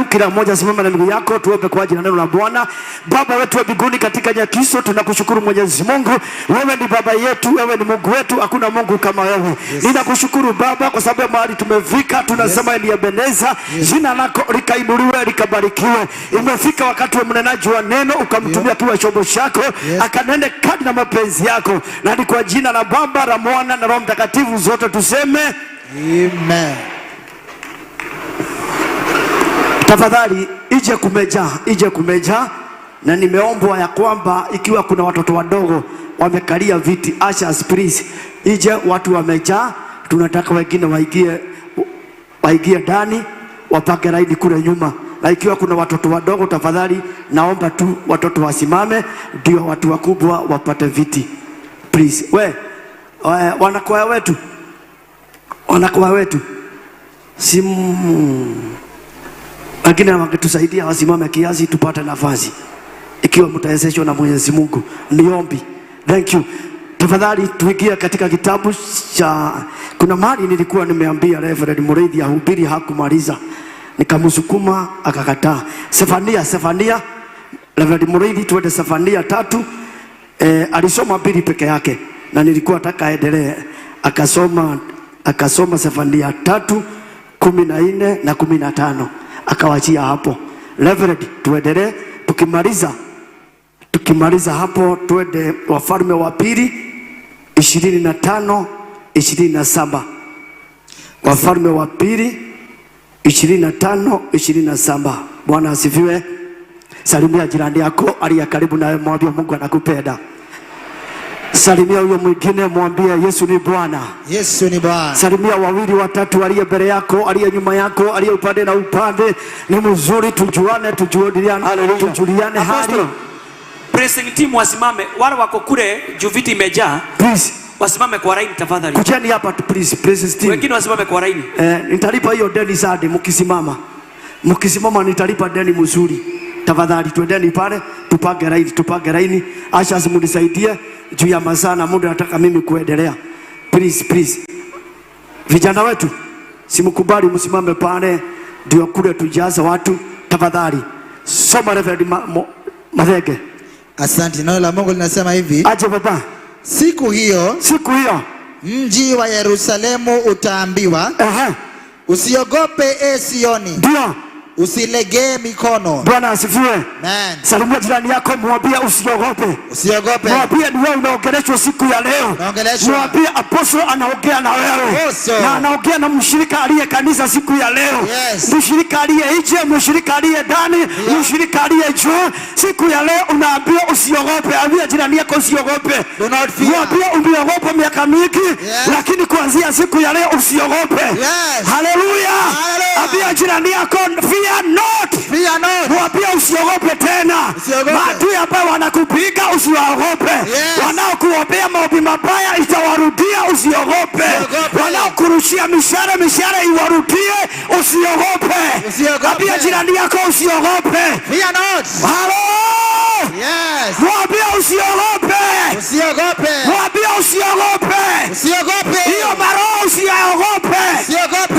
Kila mmoja simama na miguu yako, tuombe kwa ajili ya neno la Bwana. Baba wetu wa mbinguni, katika jina la Kristo tunakushukuru Mwenyezi Mungu. Wewe ni baba yetu, wewe ni Mungu wetu, hakuna Mungu kama wewe. Ninakushukuru Baba kwa sababu mahali tumefika tunasema ni Ebeneza. Jina lako likainuliwe, likabarikiwe. Imefika wakati wa mnenaji wa neno, ukamtumia kiwa chombo chako, akanene kadri na mapenzi yako. Na ni kwa jina la Baba, la Mwana na Roho Mtakatifu zote tuseme amen. Tafadhali ije kumeja na nimeombwa ya kwamba ikiwa kuna watoto wadogo wamekalia viti, ushers please, ije watu wameja, tunataka wengine waingie ndani wapake raidi kule nyuma. Na ikiwa kuna watoto wadogo, tafadhali naomba tu watoto wasimame ndio watu wakubwa wapate viti please. Wanakwaya wetu lakini wangetusaidia wasimame kiasi tupate nafasi, ikiwa mtawezeshwa na Mwenyezi Mungu. Niombi. Thank you. Tafadhali tuingie katika kitabu cha, kuna mahali nilikuwa nimeambia Reverend Mureithi ahubiri, hakumaliza, nikamsukuma akakataa. Sefania Reverend Mureithi, tuende Sefania 3. Alisoma 2 peke yake na nilikuwa nataka aendelee, akasoma Sefania 3:14 na 15 akawachia hapo. Reverend, tuendelee, tukimaliza hapo tuende Wafalme wa Pili 25-27. Wafalme wa Pili 25-27. Bwana asifiwe. Salimia jirani yako aliye karibu nawe, mwambie Mungu anakupenda. Salimia huyo mwingine, mwambie Yesu ni Bwana. Yesu ni Bwana. Salimia 2 watatu aliye mbele yako, aliye nyuma yako, aliye upande na upande. Ni mzuri tujuane, tujuliane hali. Pressing team wasimame, wale wako kule juu viti imejaa. Please wasimame kwa line tafadhali. Kujeni hapa tu please, pressing team. Wengine wasimame kwa line. Nitalipa hiyo deni zade mkisimama nitalipa deni mzuri. Tafadhali twendeni pale tupage line. Asha simunisaidie juu ya mazana, muda nataka mimi kuendelea. Please. Vijana wetu simkubali msimame pale ndio kule tujaza watu. Tafadhali soma Reverend Mathege. Asante. Neno la Mungu linasema hivi. Aje baba. Siku hiyo mji wa Yerusalemu utaambiwa, usiogope Sioni. Ndio. Usilegee mikono. Bwana asifiwe. Amen. Salimia jirani yako, mwambie usiogope. Mwambie ni wewe unaongeleshwa siku ya leo. Mwambie apostle anaongea na wewe. Na anaongea na mshirika aliye kanisa siku ya leo. Mshirika aliye nje, mshirika aliye ndani, mshirika aliye juu. Siku ya leo unaambiwa usiogope. Ambia jirani yako usiogope. Mwambie umeogopa miaka mingi, lakini kuanzia siku ya leo usiogope. Haleluya. Ambia jirani yako fear not. Mwambie usiogope tena. Maadui ambao wanakupiga usiogope. Wanaokuombea maombi mabaya itawarudia, usiogope. Wanaokurushia mishale iwarudie, usiogope. Ambia jirani yako usiogope. Fear not. Hello. Yes. Mwambie usiogope. Mwambie usiogope. Hiyo maroho usiogope.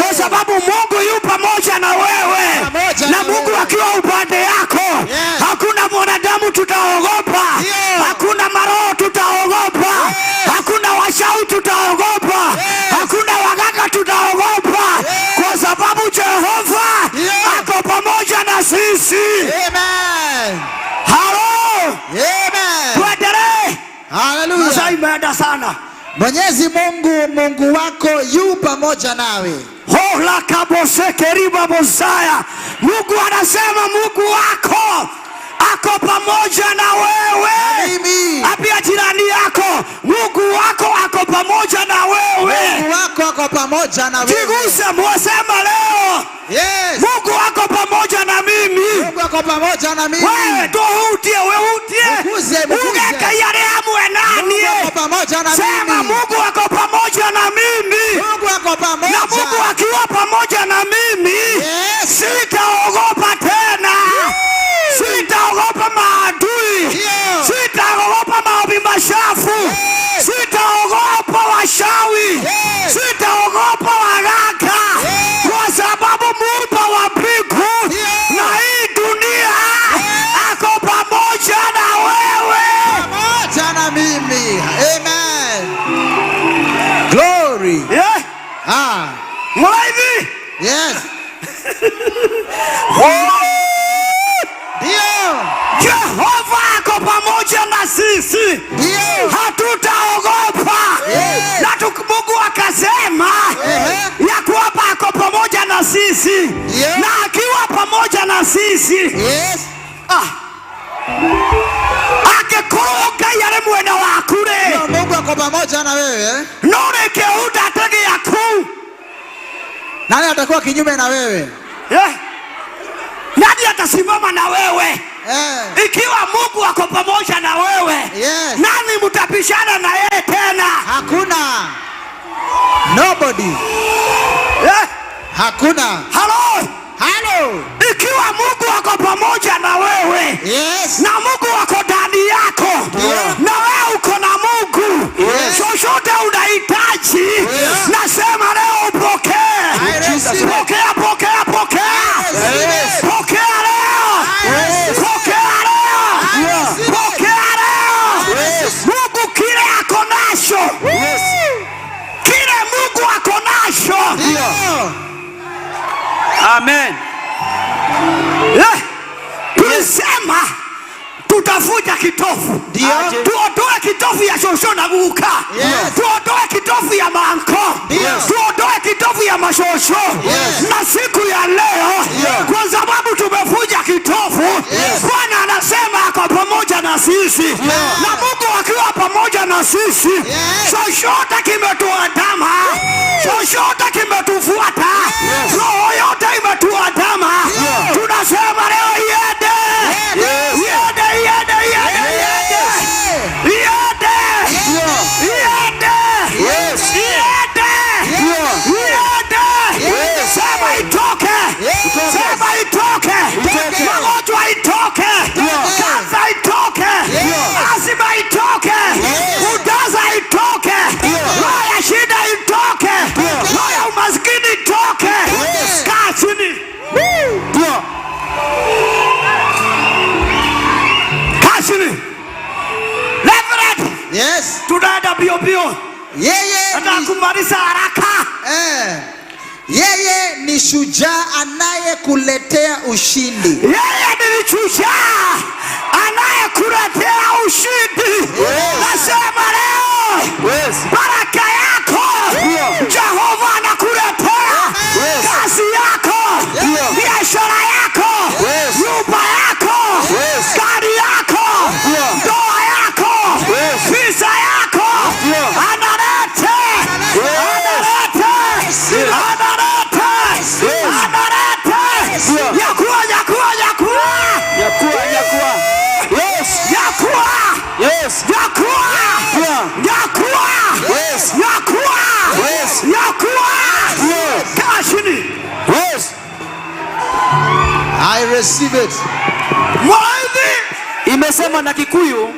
Kwa sababu Mungu yu pamoja na wewe. Na Mungu akiwa upande yako, hakuna mwanadamu tutaogopa. Hakuna maroho tutaogopa. Hakuna washauri tutaogopa. Hakuna waganga tutaogopa. Kwa sababu Jehova ako pamoja na sisi. Amen. Halo. Amen. Tuendelee. Hallelujah. Sasa imeenda sana. Mwenyezi Mungu wako yu pamoja nawe. Hola kabose keriba bozaya. Mungu anasema Mungu wako ako pamoja na wewe. Apia jirani yako, Mungu wako ako pamoja na wewe. Mungu wako ako pamoja na wewe. Jiguse mwasema leo. Yes. Mungu wako pamoja na mimi. Mungu wako pamoja na mimi. Wewe tohutie, ugeka yale amwe nani. Mungu wako pamoja na mimi. Sema Mungu wako pamoja na mimi. Mungu wako pamoja. Na Mungu akiwa pamoja na mimi, sitaogopa tena. Sitaogopa maadui. Sitaogopa maombi machafu. Sitaogopa washawi. Sitaogopa waganga. Kwa sababu Muumba wa mbingu Jehova ako pamoja na sisi. Hatutaogopa. Na Mungu akasema ya kwamba ako pamoja na sisi. Na akiwa pamoja na sisi. Akikuruga yale mwena wakure. Mungu ako pamoja na wewe. None keuda tagi yaku. Nani atakuwa kinyume na wewe? Nani atasimama na wewe? Ikiwa Mungu ako pamoja na wewe, nani mtapishana na yeye tena? Hakuna. Nobody. Hakuna. Hello. Ikiwa Mungu ako pamoja na wewe, na Mungu ako ndani yako, na wewe uko na Mungu, chochote unahitaji, nasema leo upokee. Pokea. Pokea leo. Mungu kile ako nacho. Kile Mungu ako nacho. Amen. Tulisema tutavuja kitofu. Tuondoe kitofu ya shosho na guka. Tuondoe kitofu ya manko. Tuondoe kitofu ya mashosho. Na siku ya leo, kwa sababu tumevuja kitofu, Bwana anasema ako pamoja na sisi. Na Mungu akiwa pamoja na sisi, chochote kimetuandama, chochote kimetufuata, roho yote imetuandama, tunasema leo iende. Magonjwa itoke. Kansa itoke. Asima itoke. Udaza itoke. Roho ya shida itoke. Roho ya umaskini itoke. Kaa chini. Kaa chini. Reverend. Tunaenda bio. Atakumaliza haraka. Yeye ni shujaa anayekuletea ushindi. Yeye ni shujaa anayekuletea ushindi. Nasema leo, baraka yako Jehova anakuletea. Kazi yako, biashara yako, nyumba yako, gari yako, ndoa yako, visa yako, analete. I receive it. Imesema na Kikuyu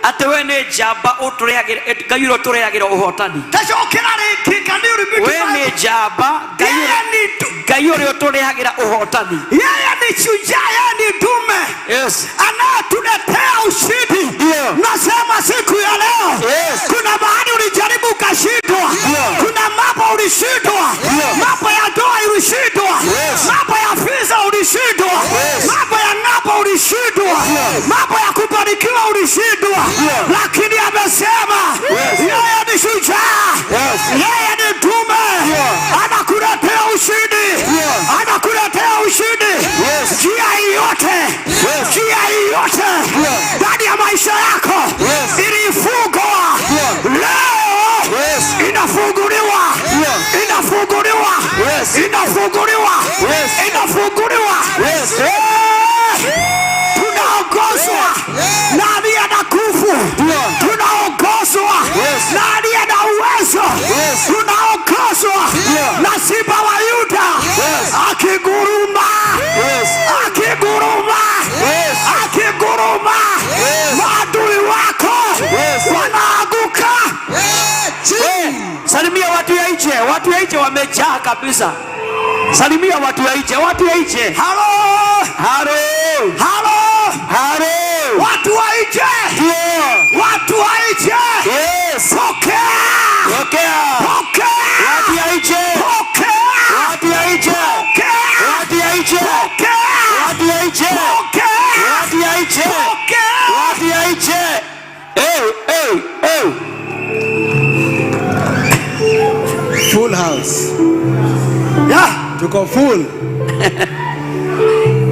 ate we ne jamba utureagira Ngai utureagira uhotani. We ne jamba Ngai utureagira uhotani. Yeye ni shujaa, yeye ni dume. Anatuletea ushindi. Nasema siku ya leo, kuna mahali ulijaribu ukashindwa. Kuna mambo ulishindwa. Mambo ya ndoa ulishindwa. Mambo ya visa ulishindwa. Mambo ya napa ulishindwa. Mambo ya kubarikiwa ulishindwa. Lakini amesema yeye ni shujaa. Yeye ni dume. Anakuletea ushindi. Anakuletea ushindi. Njia yote ndani ya maisha yako ilifungwa, leo inafunguliwa. Tunaongozwa na aliye na nguvu. Tunaongozwa na aliye na uwezo. Tunaongozwa na Simba wa Yuda. Akiguruma, maadui wako wanaanguka. Salimia watu ya nje wamejaa kabisa. Salimia watu ya nje. Halo. Watu wa nje. Watu wa nje. Pokea. Watu ya nje. Pokea. Watu ya nje. Pokea. Tuko full.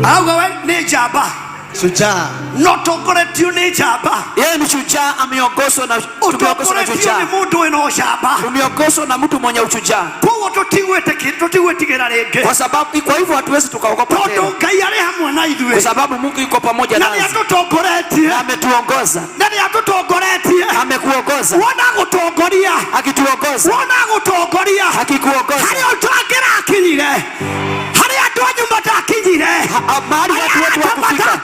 Augawe ni jaba. Shujaa. Notogoretio ni jaba. Yeye ni shujaa, ameongozwa na shujaa. Ni mtu eno jaba. Tumeongozwa na mtu mwenye ushujaa. Kwa totiwe tigera rege. Kwa sababu kwa hivyo hatuwezi tukaogopa tena. Toto kayare hamwe na ithuĩ. Kwa sababu Mungu yuko pamoja nasi. Nani atotongoretie? Na ametuongoza. Nani atotongoretie? Amekuongoza. Wona gutongoria. Akituongoza. Wona gutongoria. Akikuongoza. Hari utongera akinyire. Hari andu anyu matakinyire. Mahali watu wetu wakufika.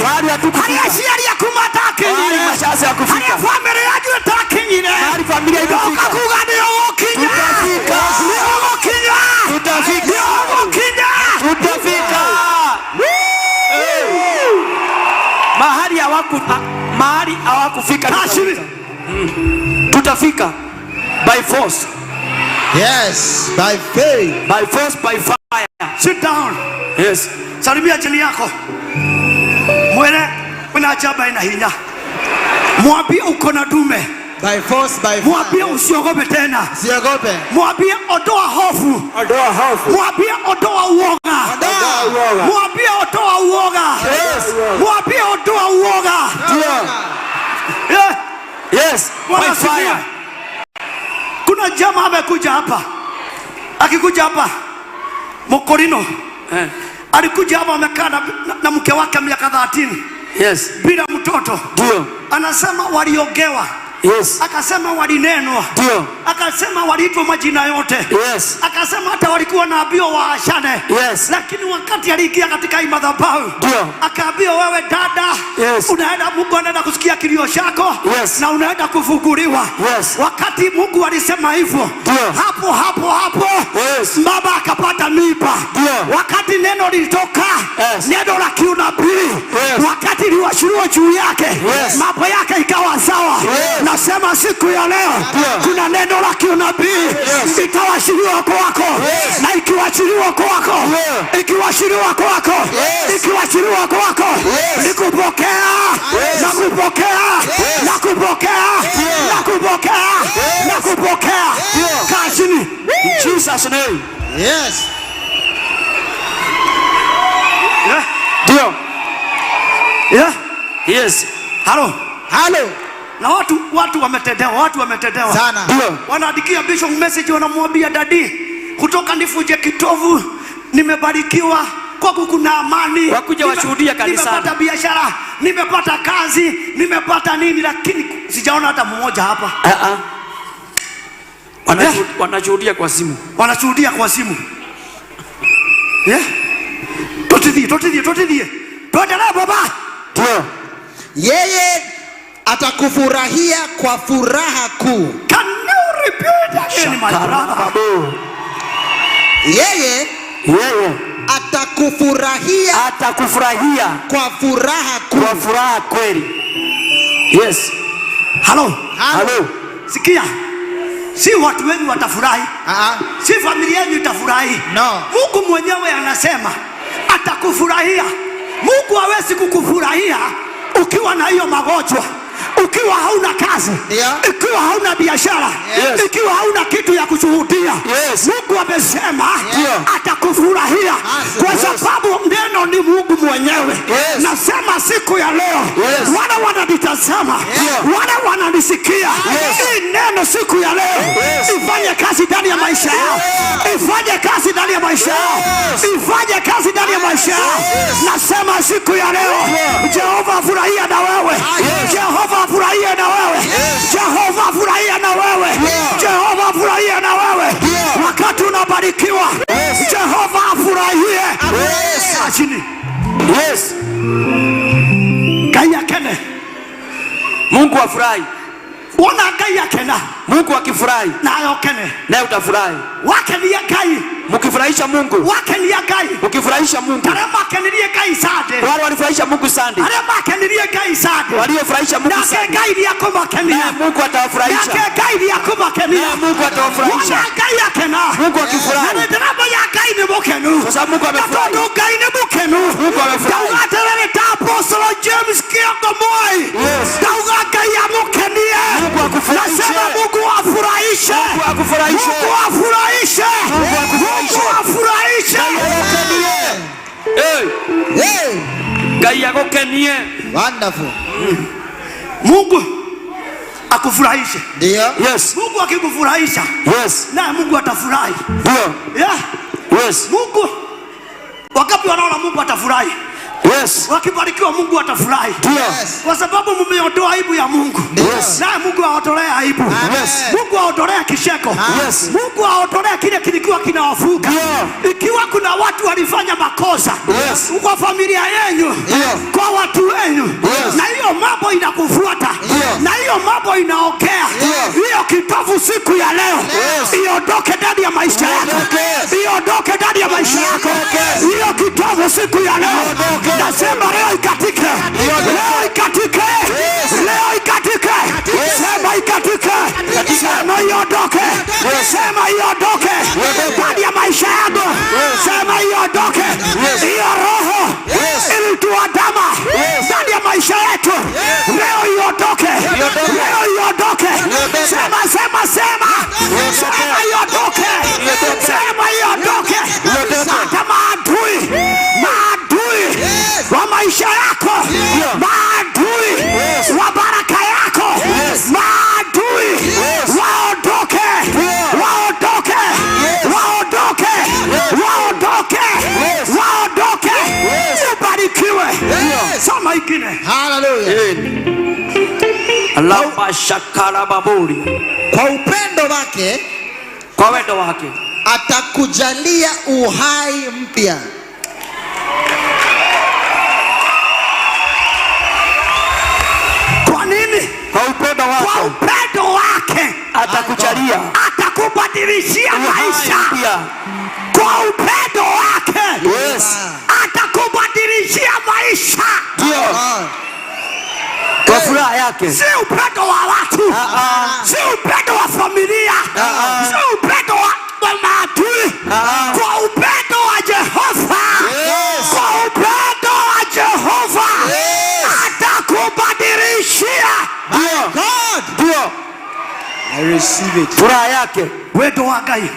Mahali watu kufika. Hari aciari aku matakinyire. Mahali mashazi ya kufika. Hari family yanyu itakinyire. Mahali familia itafika. Kuga ndio ukinya. Tutafika. Tutafika. Tutafika. Mahali hawakufika. Tutafika by force. Yes, by faith. By force, by fire. Sit down. Yes. Salimia chini yako. Mwene una jaba ina hinya. Mwambie uko na dume. By force, by fire. Mwambie usiogope tena. Usiogope. Mwambie ondoa hofu. Ondoa hofu. Mwambie ondoa uoga. Ondoa uoga. Mwambie ondoa uoga. Yes. Mwambie ondoa uoga. Yeah. Yes. By fire. Kuna jamaa amekuja hapa. Akikuja hapa Mokorino. Alikuja hapa amekaa na mke wake miaka 30. Yes. Bila mtoto. Ndio. Anasema waliogewa. Yes. Akasema walinenwa. Ndio. Akasema waliitwa majina yote. Yes. Akasema hata walikuwa naambiwa waachane. Yes. Lakini wakati aliingia katika hii madhabahu, ndio, akaambiwa wewe dada, yes, unaenda, Mungu anaenda kusikia kilio chako, yes, na unaenda kufunguliwa. Yes. Wakati Mungu alisema hivyo, hapo yes, baba akapata mimba. Wakati neno lilitoka, yes, neno la kiunabii, yes, wakati liwashiriwa juu yake, yes, mambo yake ikawa sawa. Yes. Nasema siku ya leo, yes, kuna neno la kiunabii, yes, itawashiriwa kwako. Yes. Na ikiwashiriwa kwako, yes, ikiwashiriwa kwako, yes, ikiwashiriwa kwako, yes, nikupokea, yes, na kupokea, yes, na kupokea, yes, na kupokea, yes, na kupokea, yes, kazini, in Jesus name. Yes. Yeah. Ndio. Yeah. Yes. Halo. Na watu wametendewa sana. Ndio. Wanaandikia Bishop message, wanamwambia dadi, kutoka Nifuje Kitovu nimebarikiwa, kwa kuna amani. Wakuja washuhudia kanisani. Nimepata biashara, nimepata kazi, nimepata nini, lakini sijaona hata mmoja hapa. Wanashuhudia kwa simu. Wanashuhudia kwa simu. Yeah? Totidie. Tuendelee baba. Ndio. Yeye atakufurahia kwa furaha kuu. Can you repeat again, my brother? Yeye atakufurahia kwa furaha kuu. Kwa furaha kweli. Yes. Halo. Sikia. Si watu wengi watafurahi. Si familia yenu itafurahi. No. Mungu mwenyewe anasema atakufurahia. Mungu hawezi kukufurahia ukiwa na hiyo magonjwa, ukiwa hauna kazi, yeah, ikiwa hauna biashara, yes, ikiwa hauna kitu ya kushuhudia. Yes. Mungu amesema, yeah, atakufurahia, yes, kwa sababu neno ni Mungu mwenyewe. Yes. Nasema siku ya leo, yes, wale wananitazama, yeah, wale wananisikia, yes, hii neno siku ya leo, yes, ifanye kazi ndani ya maisha yao. Yes. Ifanye kazi ndani ya maisha yao. Yes. Ifanye kazi ndani ya maisha yao. Yes. Nasema siku ya leo, yeah, Jehova furahia na wewe. Yes. Jehova furahia na wewe. Yes. Jehova furahia na wewe. Yeah. Jehova furahia na wewe. Yeah. Wakati unabarikiwa, yes, Jehova afurahie. Yes. Achini. Yes. Kaya kene. Mungu afurahi. Wana kaya kena. Mungu akifurahi, nayo kene, naye utafurahi. Wake ni yakai. Mkifurahisha Mungu. Wake ni yakai. Mkifurahisha Mungu. Karema kenilie kai sade. Wale walifurahisha Mungu sande. Karema kenilie kai sade. Waliofurahisha Mungu sande. Na kai ni yakoma kenia. Mungu atawafurahisha. Na kai ni yakoma kenia. Mungu atawafurahisha. Wana kai yakena. Mungu akifurahi. Na ndirabo yakai ni mukenu. Kwa sababu Mungu amefurahi. Mungu kai ni mukenu. Mungu amefurahi. Taugaterere ta Apostle James Kiogomoi. Yes. Tauga kai ya mukenia. Mungu akufurahisha. Nasema Mungu afurahishe. Mungu akufurahishe. Mungu afurahishe. Mungu afurahishe. Wonderful. Mungu akufurahishe. Ndio. Yes. Mungu akikufurahisha. Yes. Na Mungu atafurahi. Ndio. Yeah. Yes. Mungu wakati wanaona Mungu atafurahi. Yes. Wakibarikiwa Mungu atafurahi. Yes. Kwa sababu mmeondoa aibu ya Mungu. Yes. Na Mungu aondolee aibu. Yes. Mungu aondolee kisheko. Yes. Mungu aondolee kile kilikuwa kinawafuga. Yeah. Ikiwa kuna watu walifanya makosa, yes, kwa familia yenu, yeah, kwa watu wenu, yes, na hiyo mambo inakufuata, yeah, na hiyo mambo inaokea, hiyo yeah, kitovu siku ya leo, yes, iondoke ndani ya maisha yako. Iondoke ndani ya maisha yako. Hiyo kitovu siku ya leo. Nasema leo ikatike. Leo ikatike. Leo ikatike. Sema ikatike. Sema iondoke. Sema iondoke ndani ya maisha yako. Sema iondoke. Hiyo roho ilituandama ndani ya maisha yetu, leo iondoke. Leo iondoke. Sema sema sema. Sema iondoke. Sema iondoke. Hata maadui wa maisha yako, maadui wa baraka yako, maadui waondoke, waondoke, waondoke, waondoke, waondoke. Ubarikiwe. Soma ingine. Hallelujah. Alama shakara baburi. Kwa upendo wake, kwa wendo wake atakujalia uhai mpya. Kwa nini? Kwa upendo wake. Kwa upendo wake atakujalia, atakubadilishia maisha. Kwa upendo wake, yes, atakubadilishia maisha. Ndio. Kwa furaha yake. Si upendo wa watu, si upendo wa familia, si upendo wa maadui. Kwa upendo wa Jehova, kwa upendo wa Jehova, atakubadilishia. Ndio. I receive it. Furaha yake. Wendo wa Gai.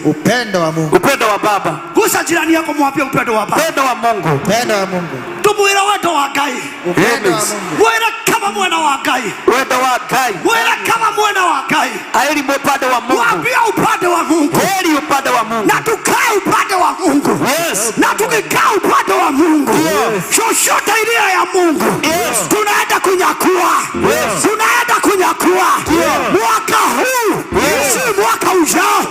Upendo wa Mungu. Upendo wa Baba. Gusa jirani yako, mwambie upendo wa Baba. Upendo wa Mungu. Upendo wa Mungu. Tumuira wendo wa Gai. Upendo wa Mungu. Mwira kama mwana wa Gai. Wendo wa Gai. Mwira kama mwana wa Gai. Aeli upande wa Mungu. Mwambie upande wa Mungu. Aeli upande wa Mungu. Na tukae upande wa Mungu. Yes. Na tukikaa upande wa Mungu. Yes. Chochote ile ya Mungu. Yes. Tunaenda kunyakua. Yes. Tunaenda kunyakua. Yes. Mwaka huu. Yes. Si mwaka ujao.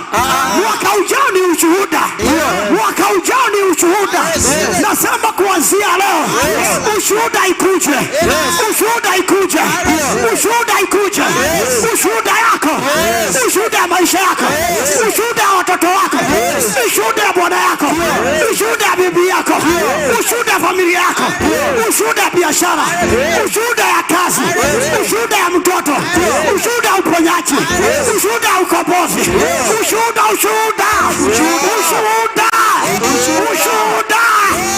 Mwaka ujao ni ushuhuda. Yes. Mwaka ujao ni ushuhuda. Yes. Nasema kuanzia leo. Yes. Ushuhuda ikuje. Yes. Ushuhuda ikuje. Yes. Ushuhuda ikuje. Yes. Ushuhuda yako. Yes. Ushuhuda ya maisha yako. Yes. Ushuhuda ya watoto wako. Yes. Ushuhuda ya bwana yako. Yes. Ushuhuda ya bibi yako. Yes. Ushuhuda ya familia yako. Yes. Ushuhuda ya biashara. Yes. Ushuhuda ya kazi. Yes. Ushuhuda ya mtoto. Yes. Ushuhuda ya uponyaji. Yes. Ushuhuda ya ukombozi. Yes. Ushuhuda, ushuhuda. Ushuhuda. Ushuhuda.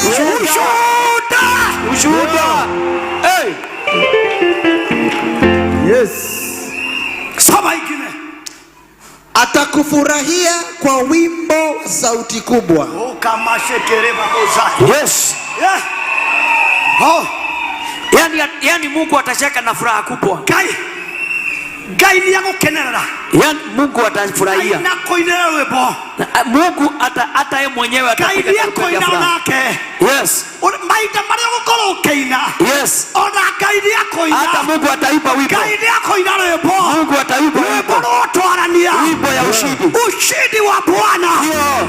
Ushuhuda. Ushuhuda. Hey. Yes. Soma ingine. Atakufurahia kwa wimbo wa sauti kubwa. Oh, kama shekere baboza. Yes. Yeah. Oh. Yani Mungu atacheka na furaha kubwa. Gai ni yako kenerera. Yani Mungu atafurahia. Na koinera webo. Mungu hata yeye mwenyewe atapiga. Gai yako inanake. Yes. Maita maria gukoro keina. Yes. Ona gai yako ina. Hata Mungu ataipa wimbo. Gai yako ina webo. Mungu ataipa wimbo. Wimbo ya ushindi. Ushindi wa Bwana.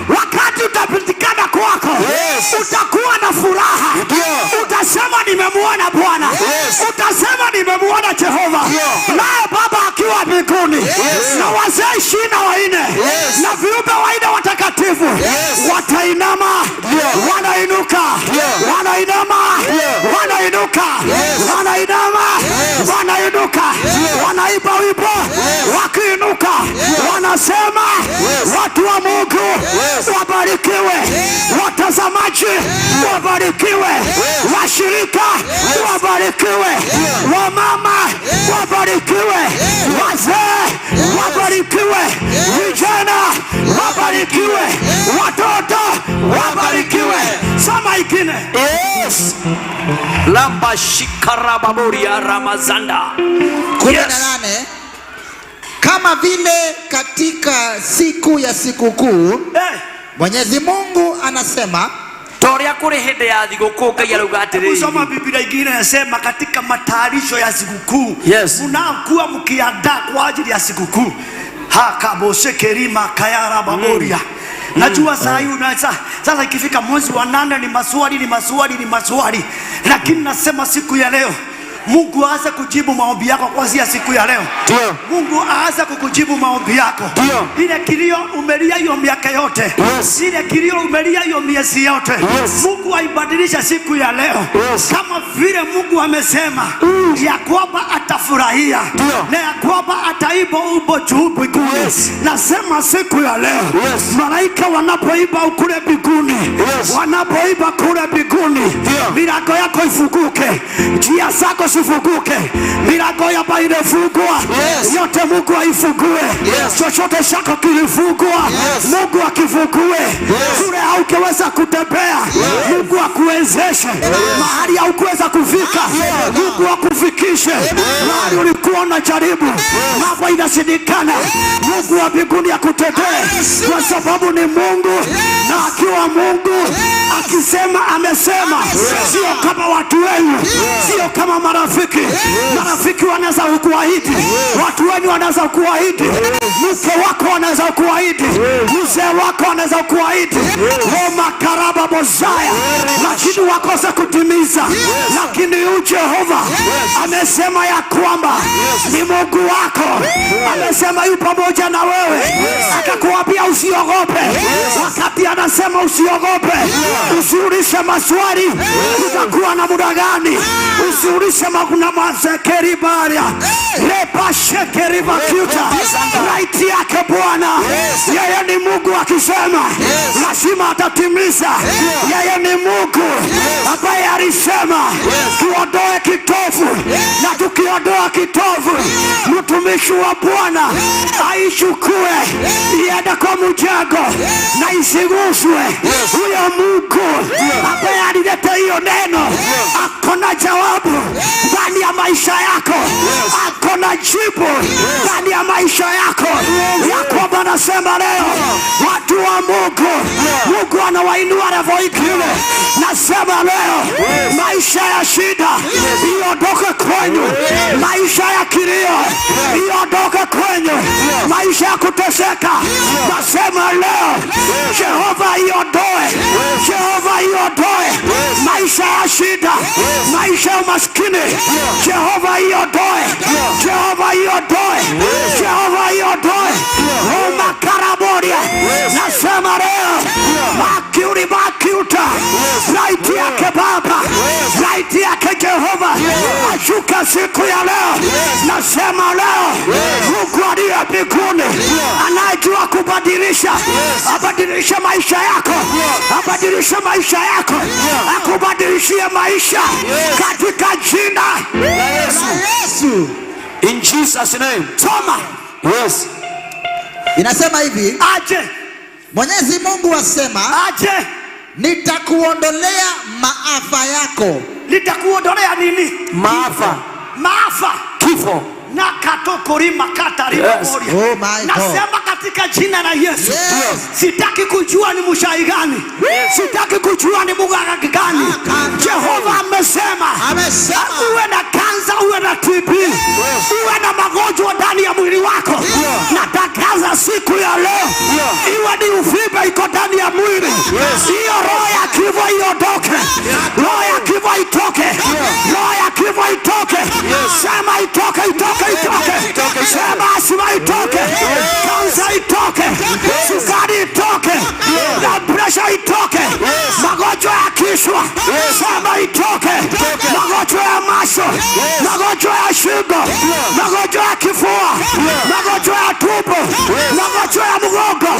Wakati utapitikana kwako. Yes. Utakuwa na furaha. Ndio. Utasema nimemuona Bwana. Yes. Utasema nimemuona Jehova. Naye Baba akiwa mbinguni. Yes. Na wazee 24. Yes. Na viumbe wanne watakatifu. Yes. Watainama. Yeah. Wanainuka. Yeah. Wanainama. Yeah. Wanainuka. Yes. Wanainama. Yes. Wanainuka. Yeah. Wanaiba wimbo. Yes. Wakiinuka. Yes. Wanasema. Yes. Watu wa Mungu. Yes. Wabarikiwe. Yes. Watazamaji. Yes. Wabarikiwe. Yes. Washirika. Yes. Wabarikiwe. Yes. Wamama. Yes. Wabarikiwe. Yes. Wazee. Yes. Wabarikiwe. Yes. Vijana. Wabarikiwe. Yes. Watoto. Wabarikiwe. Soma Soma ingine. Yes. Lamba shikarababoria ramazanda. 18. Kama vile katika siku ya sikukuu, Mwenyezi Mungu anasema, toria kuri hende ya thigũkũ Ngai arauga atĩrĩrĩ. Kusoma Biblia ingine inasema katika matayarisho ya sikukuu, yes, mnakuwa mkiandaa kwa ajili ya sikukuu. Hakabose kerima kayara baboria. Najua saa hii unaweza sasa ikifika mwezi wa 8 ni maswali. Lakini nasema siku ya leo Mungu aanze kujibu maombi yako kuanzia siku ya leo. Ndio. Mungu aanze kukujibu maombi yako. Ndio. Ile kilio umelia hiyo miaka yote. Yes. Ile kilio umelia hiyo miezi yote. Yes. Mungu aibadilisha siku ya leo. Yes. Kama vile Mungu amesema ya kwamba atafurahia. Ndio. Na ya kwamba ataiba ubo juu mbinguni. Yes. Nasema siku ya leo, yes, malaika wanapoiba kule mbinguni, yes, wanapoiba kule mbinguni, milango yako ifunguke, njia zako zifunguke, milango ya baina ifungua, yes, yote Mungu aifungue, yes, chochote chako kilifungua, yes, Mungu akifungue, yes, kule haukeweza kutembea, yes, Mungu akuwezeshe, mahali haukuweza kufika, Mungu akufikishe, mahali ulikuwa unajaribu, mambo inashindikana, Mungu wa mbinguni akutetee, kwa sababu ni Mungu, na akiwa Mungu akisema amesema, sio kama watu wenu, sio kama marafiki. Marafiki wanaweza kukuahidi, watu wenu wanaweza kukuahidi, mke wako wanaweza kukuahidi, mzee wako wanaweza kukuahidi, Roma karaba bozaya, lakini wakose kutimiza. Lakini huyu Jehova amesema ya kwamba ni Mungu wako, amesema yu pamoja na wewe, akakuambia usiogope. Wakati anasema usiogope, usiulize maswali utakuwa na muda gani, usiulize maguna mazekeri baria lepa shekeri bakiuta raiti yake Bwana. Yeye ni Mungu akisema lazima atatimiza. Yeye ni Mungu ambaye alisema tuondoe kitovu, na tukiondoa kitovu mtumishi wa Bwana aichukue iende kwa mjengo na isiguswe. Huyo Mungu ambaye alileta hiyo neno akona jawabu ndani ya maisha yako, akona jibu ndani ya maisha yako. Yakobo anasema leo watu wa Mungu, Mungu anawainua level ingine. Nasema leo maisha ya shida iondoke kwenyu, maisha ya kilio iondoke kwenyu, maisha ya kuteseka. Nasema leo Jehova iondoe, Jehova iondoe maisha ya shida, maisha ya umaskini. Jehova iondoe, Jehova iondoe, Jehova iondoe. Roma karaboria. Nasema leo makiuri makiuta raiti yake Baba, raiti yake Jehova ashuka siku ya leo. Nasema leo Mungu aliye mbinguni anajua kubadilisha, abadilishe maisha yako, abadilishe maisha yako, akubadilishie maisha katika jina la Yesu. In Jesus name. Soma. Yes. Inasema hivi, aje Mwenyezi Mungu asema, aje nitakuondolea maafa yako. Nitakuondolea nini? Maafa. Maafa. Kifo. Na katokori makata riboria. Oh my God. Nasema katika jina la Yesu. Yes. Sitaki kujua ni mshai gani. Sitaki kujua ni muganga gani. Jehova amesema uwe na kansa, uwe na TB, uwe na magonjwa ndani ya mwili wako. Natangaza siku ya leo iwe ni uvimbe iko ndani ya mwili, hiyo roho ya kifo iondoke, roho ya kifo itoke, roho ya kifo itoke. Sema itoke, itoke, itoke. Sema asima itoke, kansa itoke, sukari itoke, na presha itoke, magonjwa ya kichwa sema itoke, magonjwa ya macho, magonjwa ya shingo, magonjwa ya kifua, magonjwa ya tumbo, magonjwa ya mgongo,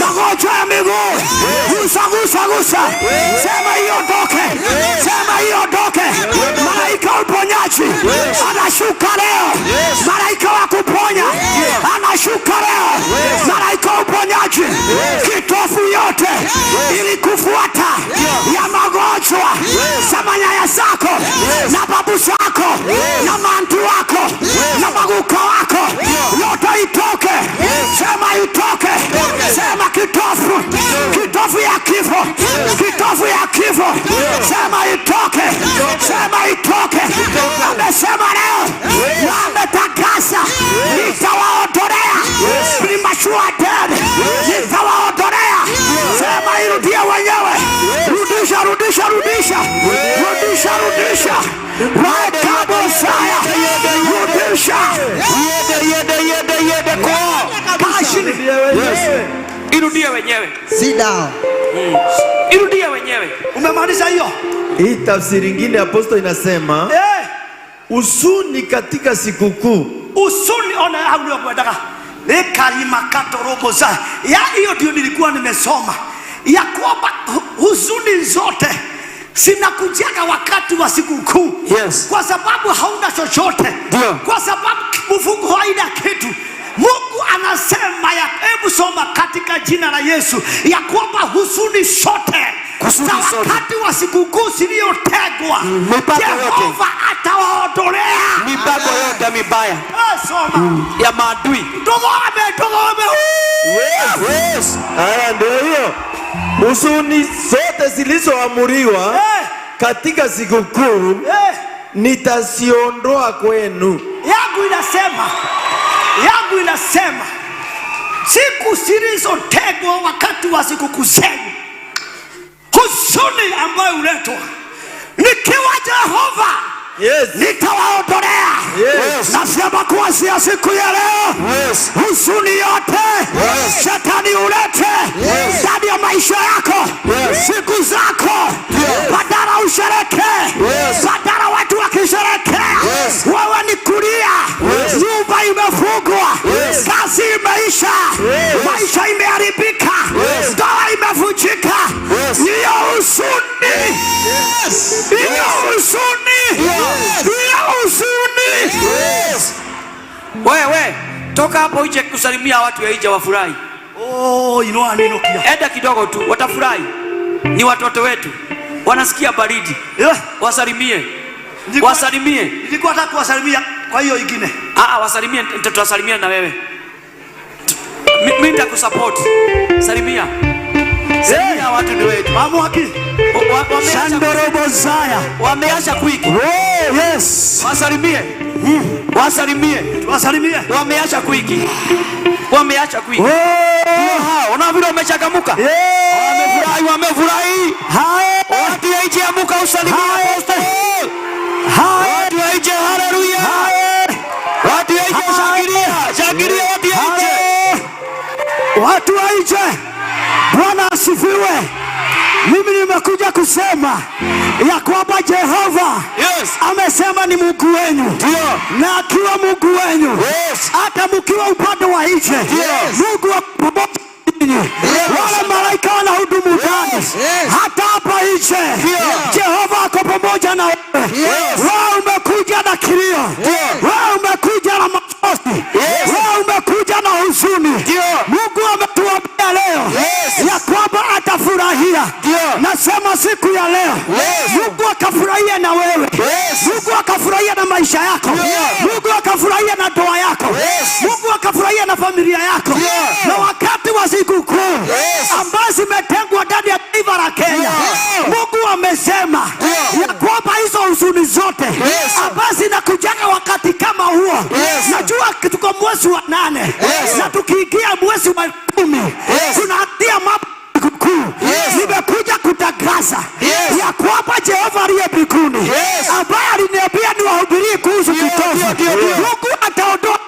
magonjwa ya miguu. Gusa, gusa, gusa. Sema iondoke, sema iondoke. Malaika uponyaji anashuka leo, malaika wa kuponya anashuka leo, malaika uponyaji. Kitofu yote ili kufuata ya magonjwa Irudie wenyewe. Sit down. Irudie wenyewe. Umemaliza hiyo? Hii tafsiri nyingine apostol inasema huzuni katika sikukuu. Huzuni ona hapo kwenda. Kalima robo za. Ya hiyo ndio nilikuwa nimesoma. Ya kwamba huzuni zote sinakujaga wakati wa sikukuu. Yes. Kwa sababu hauna chochote. Kwa sababu mfungo haina kitu. Mungu anasema hebu soma katika jina la Yesu ya kwamba huzuni zote za wakati wa sikukuu zilizotegwa Jehova atawaondolea mipango yote mibaya soma ya maadui. Togome. Yes. Haya ndio hiyo. Huzuni zote zilizoamuriwa katika sikukuu nitaziondoa kwenu. Yangu inasema siku zilizotegwa wakati wa sikukuu zenu, huzuni ambayo uletwa nikiwa Jehova nitawaondolea. Nasema kuanzia siku ya leo huzuni yote Shetani ulete ndani ya maisha yako, siku zako, badala ushereke, badala watu wakisherekea, wewe ni kulia. Nyumba imefungwa, kazi imeisha, maisha imeharibika, ndoa imevunjika. Hiyo huzuni, hiyo huzuni, hiyo huzuni. Wewe toka hapo nje kusalimia watu ya nje wafurahi. Inoa neno kia. Enda kidogo tu watafurahi. Ni watoto wetu. Wanasikia baridi. Wasalimie. Wasalimie. Nilikuwa nataka kuwasalimia kwa hiyo ingine. Wasalimie, tutasalimia na wewe. Mimi nitakusupport. Salimia. Salimia watu ndio wetu. Mama haki. Shandorobo Zaya. Wameacha kuiki. Yes. Wasalimie. Wasalimie. Wameacha kuiki. Wameacha kuiki. Ona vile wamechakamuka. Wamefurahi. Watu ya nje amuka usalimie apostol. Watu ya nje haleluya. Watu ya nje shangilia watu ya nje. Watu wa nje. Bwana asifiwe. Mimi nimekuja kusema ya kwamba Jehova amesema ni Mungu wenu. Na akiwa Mungu wenu, hata mkiwa upande wa nje, Mungu wa pamoja ninyi. Wale malaika wanahudumu ndani, hata hapa nje Jehova ako pamoja na wewe. Wewe umekuja na kilio, wewe umekuja na machozi, wewe umekuja na huzuni. Mungu ametuambia leo ya kwamba atafurahia. Nasema siku ya leo Mungu akafurahia na wewe. Mungu akafurahia na maisha yako. Mungu akafurahia na ndoa yako. Mungu akafurahia na familia yako. Na wakati wa sikukuu ambazo zimetengwa ndani ya taifa la Kenya, Mungu amesema ya kwamba hizo huzuni zote ambazo zinakujaga wakati kama huo, najua tuko mwezi wa 8 na tukiingia mwezi wa 10 tunatia mambo sikukuu. Nimekuja kutangaza ya kwamba Jehova aliye mbinguni ambaye aliniambia niwahubirie kuhusu kitofu, Mungu ataondoa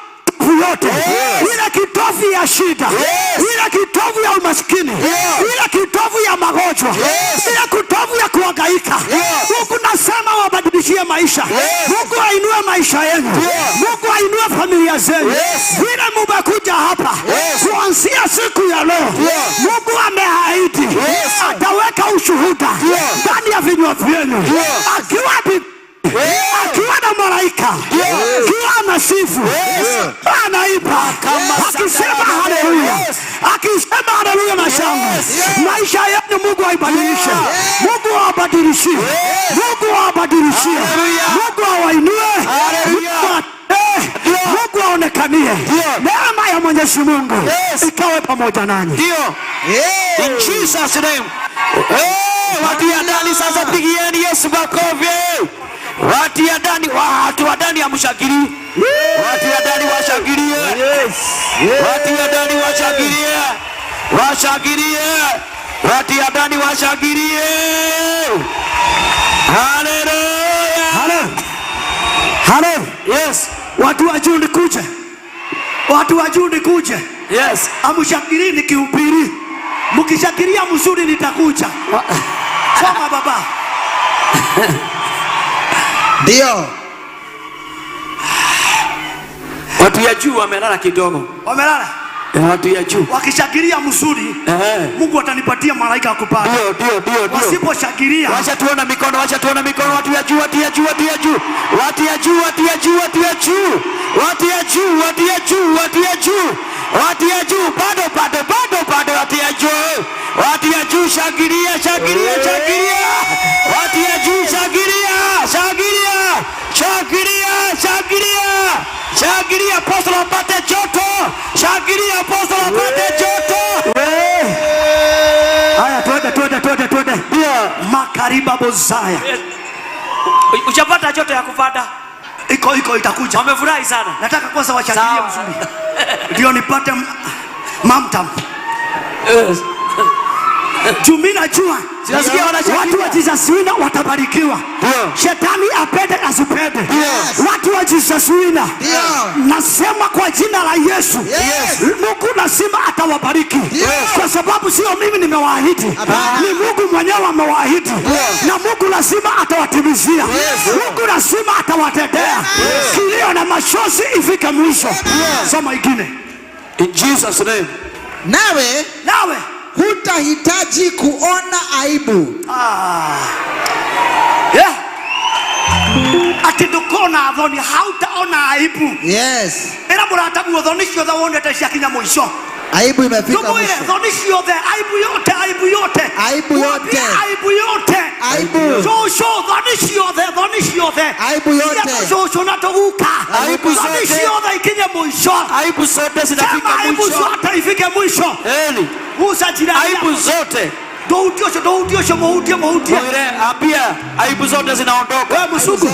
yote, ile kitofu ya shida, ile kitofu ya umaskini, ile kitofu ya magonjwa, ile kitofu ya kuhangaika. Mungu nasema wabadilishie maisha. Mungu ainue maisha yenu. Mungu ainue familia zenu. Vile mmekuja hapa kuanzia siku ya leo, Mungu ameahidi ataweka ushuhuda ndani ya vinywa vyenu, akiwa na malaika, akiwa anasifu, anaiba, akisema haleluya, akisema haleluya na shangwe. Maisha yenu Mungu aibadilishe, Mungu awabadilishie, Mungu awabadilishie, Mungu awainue, Mungu aonekanie. Neema ya Mwenyezi Mungu ikawe pamoja nanyi. In Jesus name. Watu ya ndani sasa pigieni Yesu makofi. Watu ya ndani amshangilie. Watu ya ndani washangilie. Watu ya ndani washangilie. Washangilie. Watu ya ndani washangilie. Hallelujah. Hallelujah. Yes. Watu wa juu nikuje. Watu wa juu nikuje. Yes. Amushangilie nikihubiri. Mkishangilia mzuri nitakuja. Soma baba. Ndio. Watu ya juu wamelala kidogo. Wamelala? Watu ya juu. Wakishangilia mzuri, Mungu atanipatia malaika akupanda. Ndio. Wasiposhangilia, wacha tuone mikono, watu ya juu. Watu ya juu. Watu ya juu. Bado. Watu ya juu. Watu ya juu, shangilia. Watu ya juu, shangilia. Apostol apate joto. Shangilia apostol apate joto. Haya, twende. Ndio. Makariba bozaya. Uchapata joto ya kupanda? Iko itakuja. Wamefurahi sana. Nataka kwanza washangilie mzuri. Ndio nipate mamtam. Mimi najua watu wa Jesus Winner watabarikiwa. Shetani apende asipende. Watu wa Jesus Winner, nasema kwa jina la Yesu, Mungu nasema atawabariki. Kwa sababu sio mimi nimewaahidi, ni Mungu mwenyewe amewaahidi. Na Mungu lazima atawatimizia. Mungu lazima atawatendea. Kilio na machozi ifike mwisho. Soma ingine. In Jesus name. Nawe hutahitaji kuona aibu. Ati ndukona athoni hautaona aibu. Yes. Era muratabu athoni ciothe wonete ciakinya mwisho. Aibu imefika mwisho. Athoni ciothe, aibu yote. Aibu yote. Shosho athoni ciothe. Aibu yote. Shosho natuguka. Aibu zote. Athoni ciothe ikinye mwisho. Aibu zote zinafika mwisho. Aibu zote ifike mwisho. Musa jirani. Aibu zote. Mautie. Apia aibu zote zinaondoka. Wewe msugu.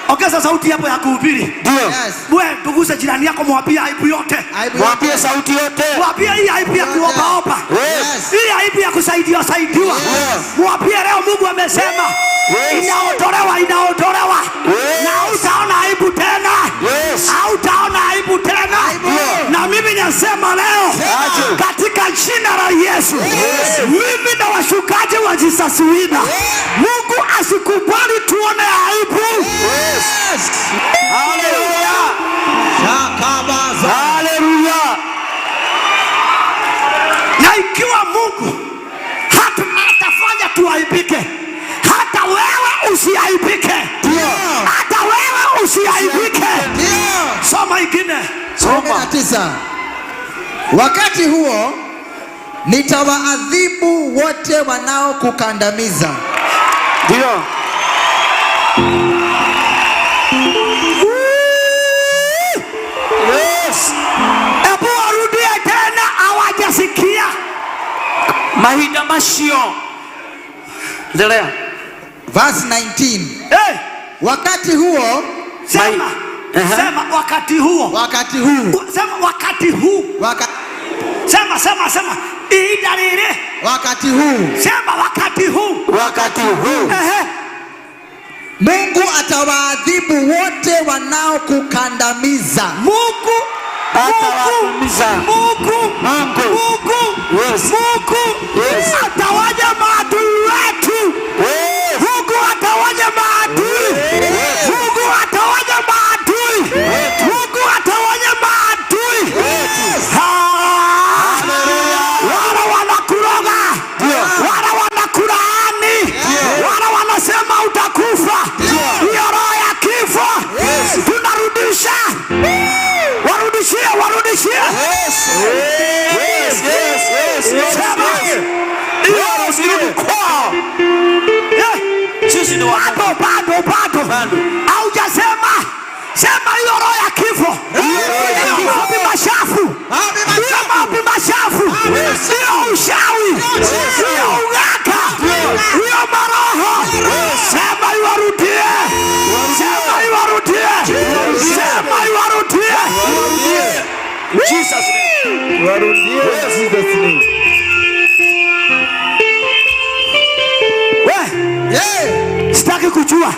Ongeza sauti hapo ya kuhubiri. Ndio. Wewe nduguze jirani yako, mwambie aibu yote. Mwambie sauti yote. Mwambie hii aibu ya kuomba. Hii aibu ya kusaidiwa. Mwambie leo Mungu amesema inaondolewa. Na hautaona aibu tena. Na mimi nasema leo katika jina la Yesu, mimi na washukaji wa Jesus Winner, Mungu asikubali tuone aibu. Haleluya. Na ikiwa Mungu hatafanya tuaibike, hata wewe usiaibike. Soma ingine. 19. Wakati huo nitawaadhibu wote wanaokukandamiza. Ndio. Yes. Ebu arudie tena, hawajasikia. Mahida mashio. Endelea. Verse 19. Wakati huo sema wakati huo. Sema hii dalili. Wakati huu. Sema wakati huu. Mungu atawaadhibu wote wanaokukandamiza. Mungu atawaja maadui wetu. Mungu atawaja maadui. Wala wanakuroga, wala wanakulaani, wala wanasema utakufa. Hiyo roho ya kifo tunarudisha. Warudishie. Bado. Sema hiyo roho ya kifo. Maombi mashafu. Hiyo ushawi. Hiyo uganga. Hiyo maroho. Sema iwarudie. Jesus name. Warudie Jesus name. Sitaki kujua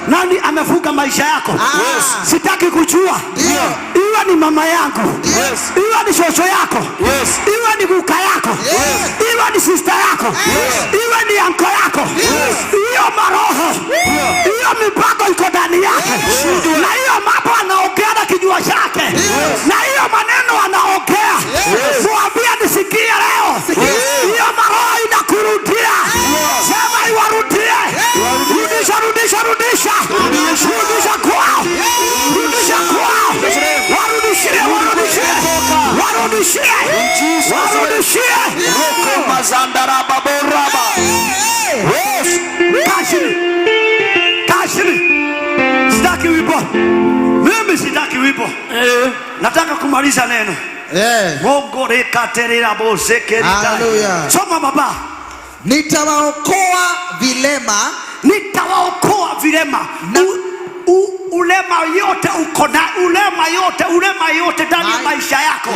nani amefuga maisha yako. Sitaki kujua. iwe ni mama yangu, iwe ni shosho yako, iwe ni kuka yako, iwe ni sister yako, iwe ni anko yako, hiyo maroho, hiyo mipango iko ndani yake, na hiyo mambo anaongea na kinywa chake, na hiyo maneno anaongea, mwambie nisikie leo, hiyo maroho inakurudia. Sema iwarudie, rudisha kwao, warudishie. Mazandara baboraba. Kashini. Sitaki wimbo. Mimi sitaki wimbo. Nataka kumaliza neno. Mungu rekaterera bosekerita. Hallelujah. Soma baba. Nitawaokoa vilema. Ulema yote uko na ulema yote ndani ya maisha yako.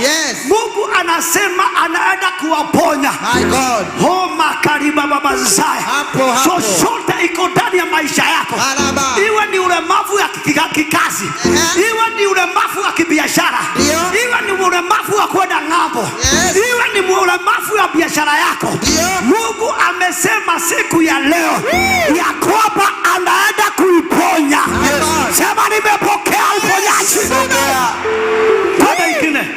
Mungu anasema anaenda kuwaponya. My God. Homa kariba baba zaya. Chochote iko ndani ya maisha yako. Iwe ni ulemavu ya kikazi, iwe ni ulemavu wa kibiashara, iwe ni ulemavu wa kwenda ng'ambo, iwe ni ulemavu ya biashara yako. Mungu amesema siku ya leo ya kwamba anaenda kuiponya. Sema nimepokea uponyaji. Kwa ingine,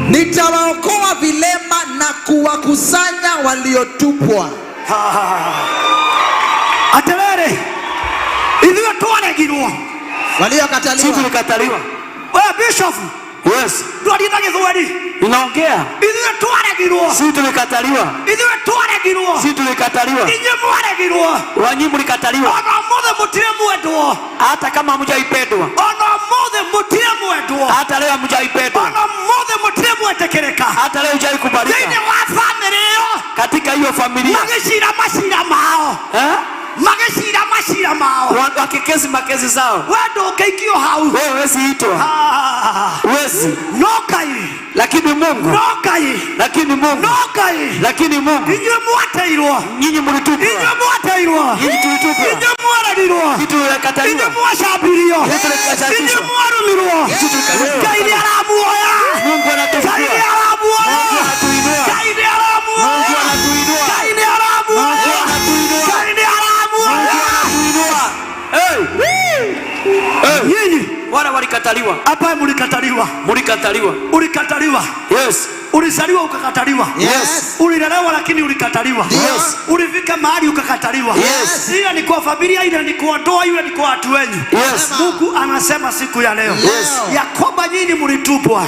nitawaokoa vilema na kuwakusanya waliotupwa. Aterere idhiwe tuwaregirwo waliokataliwa. Sisi tulikataliwa. Wewe bishop. Yes. Ndio ndagethweri. Ninaongea. Idhiwe tuwaregirwo. Sisi tulikataliwa. Idhiwe tuwaregirwo. Sisi tulikataliwa. Inye mwaregirwo. Wanyi mlikataliwa. Ona mothe mutire mwendwo. Hata kama hamjaipendwa. Ona mothe mutire mwendwo. Hata leo hamjaipendwa. Ona mothe mutire mwetekereka. Hata leo hujaikubalika. Ni wa family yo. Katika hiyo familia. Magishira mao. Magishira mao. Wakekezi makezi zao. Wewe ukeikio hau. Wewe huwezi itwa. Huwezi. Nokai. Lakini Mungu. Nokai. Lakini Mungu. Nokai. Lakini Mungu. Inye mwateirwo. Nyinyi mlitupwa. Inye mwateirwo. Nyinyi tulitupwa. Inye mwarerirwo. Kitu tulikataliwa. Inye mwashabirio. Inye mwarumirwo. Kaidi aramuoya. Mungu anatuinua. Kaidi aramuoya. Mungu anatuinua. Kaidi aramuoya. Mungu anatuinua. Kaidi aramuoya. Mungu anatuinua. Kaidi aramuoya. Mungu anatuinua. Nyinyi wala walikataliwa. hapa mlikataliwa. Ulikataliwa. Yes. Ulizaliwa ukakataliwa. Yes. Ulilelewa lakini ulikataliwa. Yes. Ulifika mahali ukakataliwa. Yes. Hiyo ni kwa familia, ile ni kwa ndoa, ile ni kwa watu wenyu. Yes. Mungu anasema siku ya leo Yes. Yakoba nyinyi mlitupwa.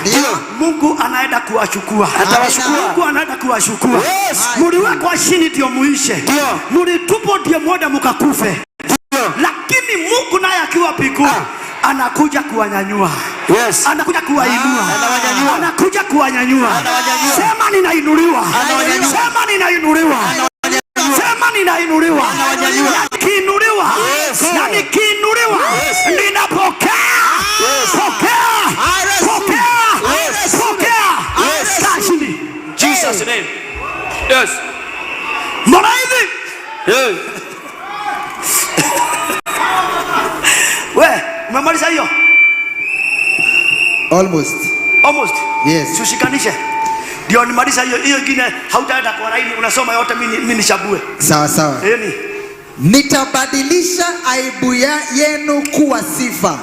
Mungu anaenda kuwachukua. Atawachukua. Mungu anaenda kuwachukua. Yes. Mliwekwa chini ndio muishe. Mlitupwa ndio muda mkakufe. Lakini Mungu naye akiwa mbinguni anakuja kuwanyanyua. Yes. Anakuja kuwainua. Anawanyanyua. Anakuja kuwanyanyua. Anawanyanyua. Sema ninainuliwa. Anawanyanyua. Sema ninainuliwa. Sema ninainuliwa. Anawanyanyua. Nikiinuliwa. Yes. Na nikiinuliwa. Yes. Ninapokea. Yes. Pokea. Pokea. Yes. Pokea. Yes. Kashini. Jesus name. Yes. Maraidhi. Hey. We, umemaliza hiyo? Almost. Yes. Sushikanishe. Ndio nimaliza hiyo. Hiyo ingine hautaenda kwa laini, unasoma yote, mimi nichague. Sawa. Nitabadilisha aibu yenu kuwa sifa.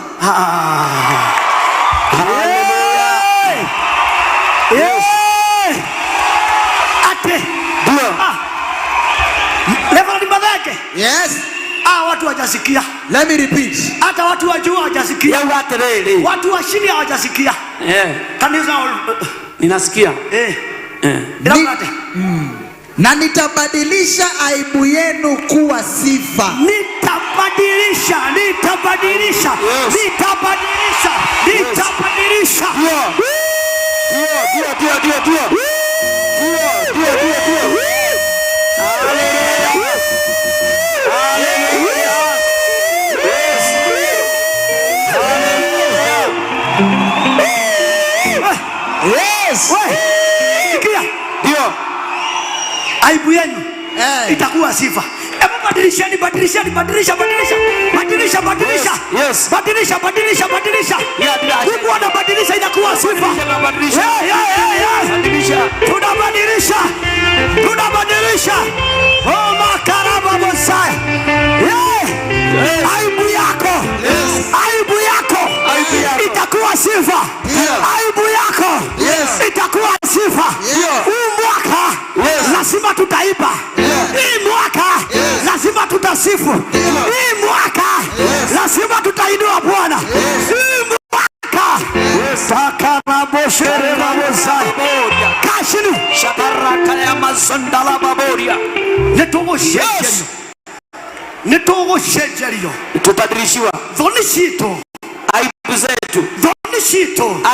Yes. Ate. Ndio. Level ni badake. Yes. Watu wajasikia. Let me repeat. Hata watu wajua hawajasikia. Watu wa chini hawajasikia. Kanisa ninasikia. Na nitabadilisha aibu yenu kuwa sifa. Nitabadilisha. Aibu yenu itakuwa sifa. Hebu badilisheni. Badilisha. Yes. Badilisha. Mungu anabadilisha. sifa. Tunabadilisha. Oh makaraba bosai. Aibu yako itakuwa sifa. Aibu yako itakuwa sifa. Huu mwaka lazima tutaiba. Hii mwaka lazima tutasifu. Hii mwaka lazima tutainua Bwana. Hii mwaka sakaraboshere babosai kashini shabaraka ya mazondala baboria nitogoshejerio Tutabadilishiwa dhonishito aibu zetu.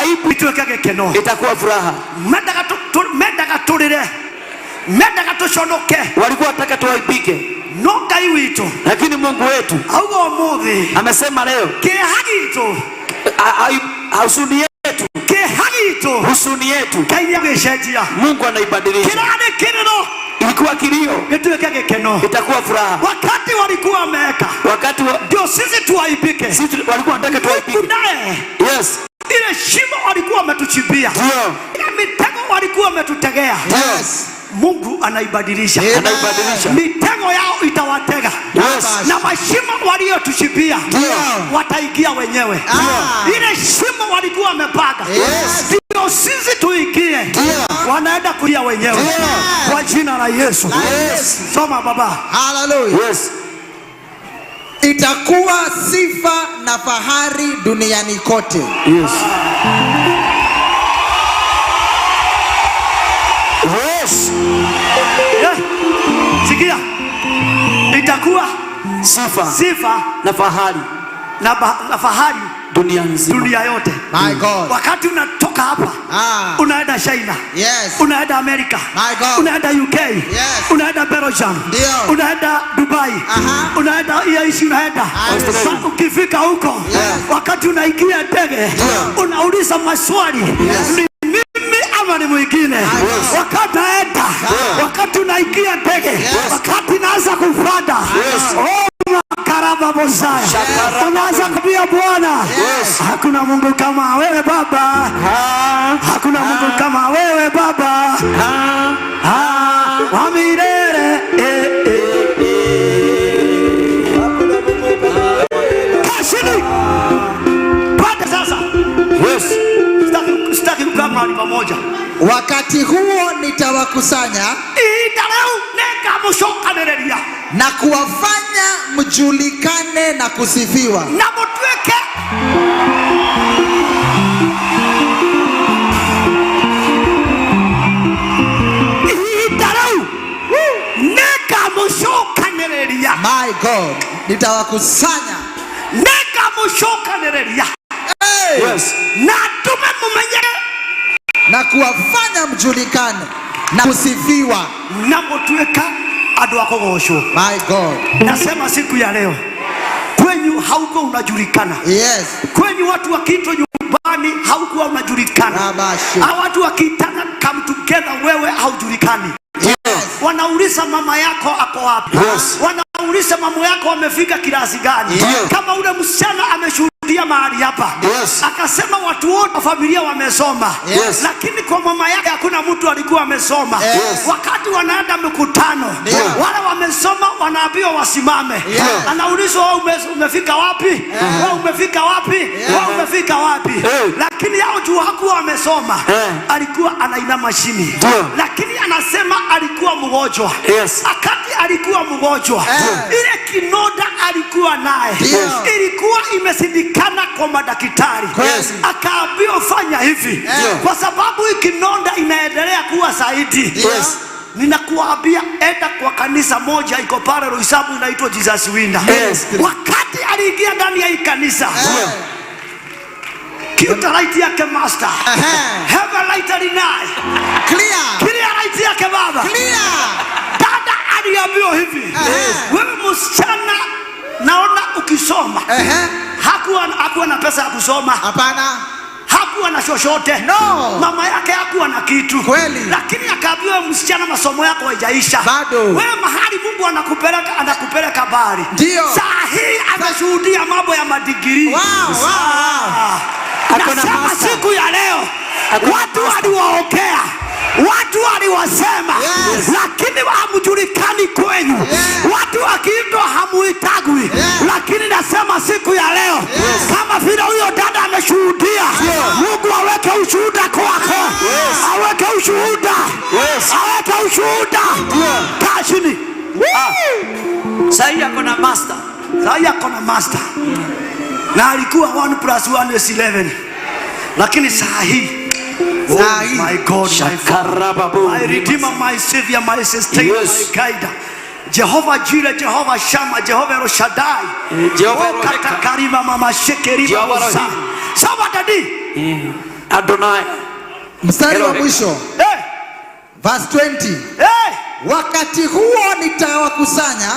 Aibu ituwekage keno, itakuwa furaha. Medaga tushonoke. Walikuwa wataka tuwaipike Noka iwito, lakini Mungu wetu amesema leo husuni yetu Mungu anaibadilisha. Ilikuwa kilio, itakuwa furaha. Wakati walikuwa wameweka, ndio sisi tuwaipike. Sisi walikuwa wanataka tuwaipike. Yes. Ile shimo walikuwa wametuchimbia, ile mitego walikuwa wametutegea. Yes. Mungu anaibadilisha. Mitego yao itawatega. Na mashimo waliotuchimbia wataingia wenyewe. Ile shimo walikuwa wamepanga, ndio sisi tuingie. Wanaenda kulia wenyewe kwa jina la Yesu. Soma baba. Hallelujah. Yes. Itakuwa sifa na fahari duniani kote. Yes. Yes. Sikia. Itakuwa sifa na fahari na fahari dunia yote. My God. Wakati unatoka hapa unaenda China, unaenda Amerika, unaenda UK, unaenda Belgium, unaenda Dubai, unaenda unaenda ukifika huko, wakati unaingia ndege unauliza maswali, ni mimi ama ni mwingine? Wakati unaingia ndege, wakati naanza kupanda, karaba bosaya, unaanza kubia Bwana, hakuna Mungu kama wewe Baba, hakuna Mungu kama wewe Baba, wa milele. Kashini pande sasa. Yes. Sitaki kukaa mahali pamoja. Wakati huo nitawakusanya na kuwafanya mjulikane na kusifiwa. Na mutweke My God, nitawakusanya Yes. na kuwafanya mjulikane na kusifiwa. My God. Nasema siku ya leo kwenyu hauko unajulikana. Yes. Kwenyu watu wakiitwa nyumbani haukuwa unajulikana. Watu wakitana come together wewe haujulikani. Yes. Wanauliza mama yako ako wapi? Yes. Wanauliza mama yako amefika kilasi gani? Yes. Kama ule msichana ameshuhudia mahali hapa, yes, akasema watu wote wa familia wamesoma, yes, lakini kwa mama yake hakuna mtu alikuwa amesoma. Yes. Wakati wanaenda mkutano, wale wamesoma wanaambiwa wasimame. Anaulizwa wewe umefika wapi? Wewe umefika wapi? Wewe umefika wapi? Lakini yao juu hakuwa amesoma, alikuwa anainama chini. Lakini anasema alikuwa mgonjwa. Yes. Akati alikuwa mgonjwa, ile kinoda alikuwa naye, ilikuwa imesindikana kwa madaktari. Akaambiwa fanya hivi, kwa sababu hii kinoda inaendelea kuwa zaidi. Ninakuambia enda kwa kanisa moja iko pale Roysambu inaitwa Jesus Winner. Wakati aliingia ndani ya hii kanisa, kiuta light yake master, have light alinai clear light yake baba, dada aliambiwa hivi, wewe msichana naona ukisoma. Hakuwa na pesa ya kusoma, hapana. Hakuwa na chochote, no. Mama yake hakuwa na kitu kweli, lakini akaambiwa msichana, masomo yako haijaisha bado. Wewe mahali Mungu anakupeleka bali. Saa hii ameshuhudia mambo ya madigiri. Nasema siku ya leo watu waliwaokea, watu waliwasema, lakini hamjulikani kwenyu. Watu wakiitwa hamuitagwi, lakini nasema siku ya leo, kama vile huyo dada ameshuhudia, Mungu aweke ushuhuda kwako, aweke ushuhuda, aweke ushuhuda. Kaa chini. Sasa yako na master, sasa yako na master, na alikuwa 1 + 1 is 11, lakini saa hii, oh my God, my Redeemer, my Savior, my Sustainer, my Guider, Jehovah Jireh, Jehovah Shammah, Jehovah El Shaddai, Jehovah Karima Mama Shekeri Musa. Sawa dadi. Adonai. Mstari wa mwisho. Verse 20. Wakati huo nitawakusanya,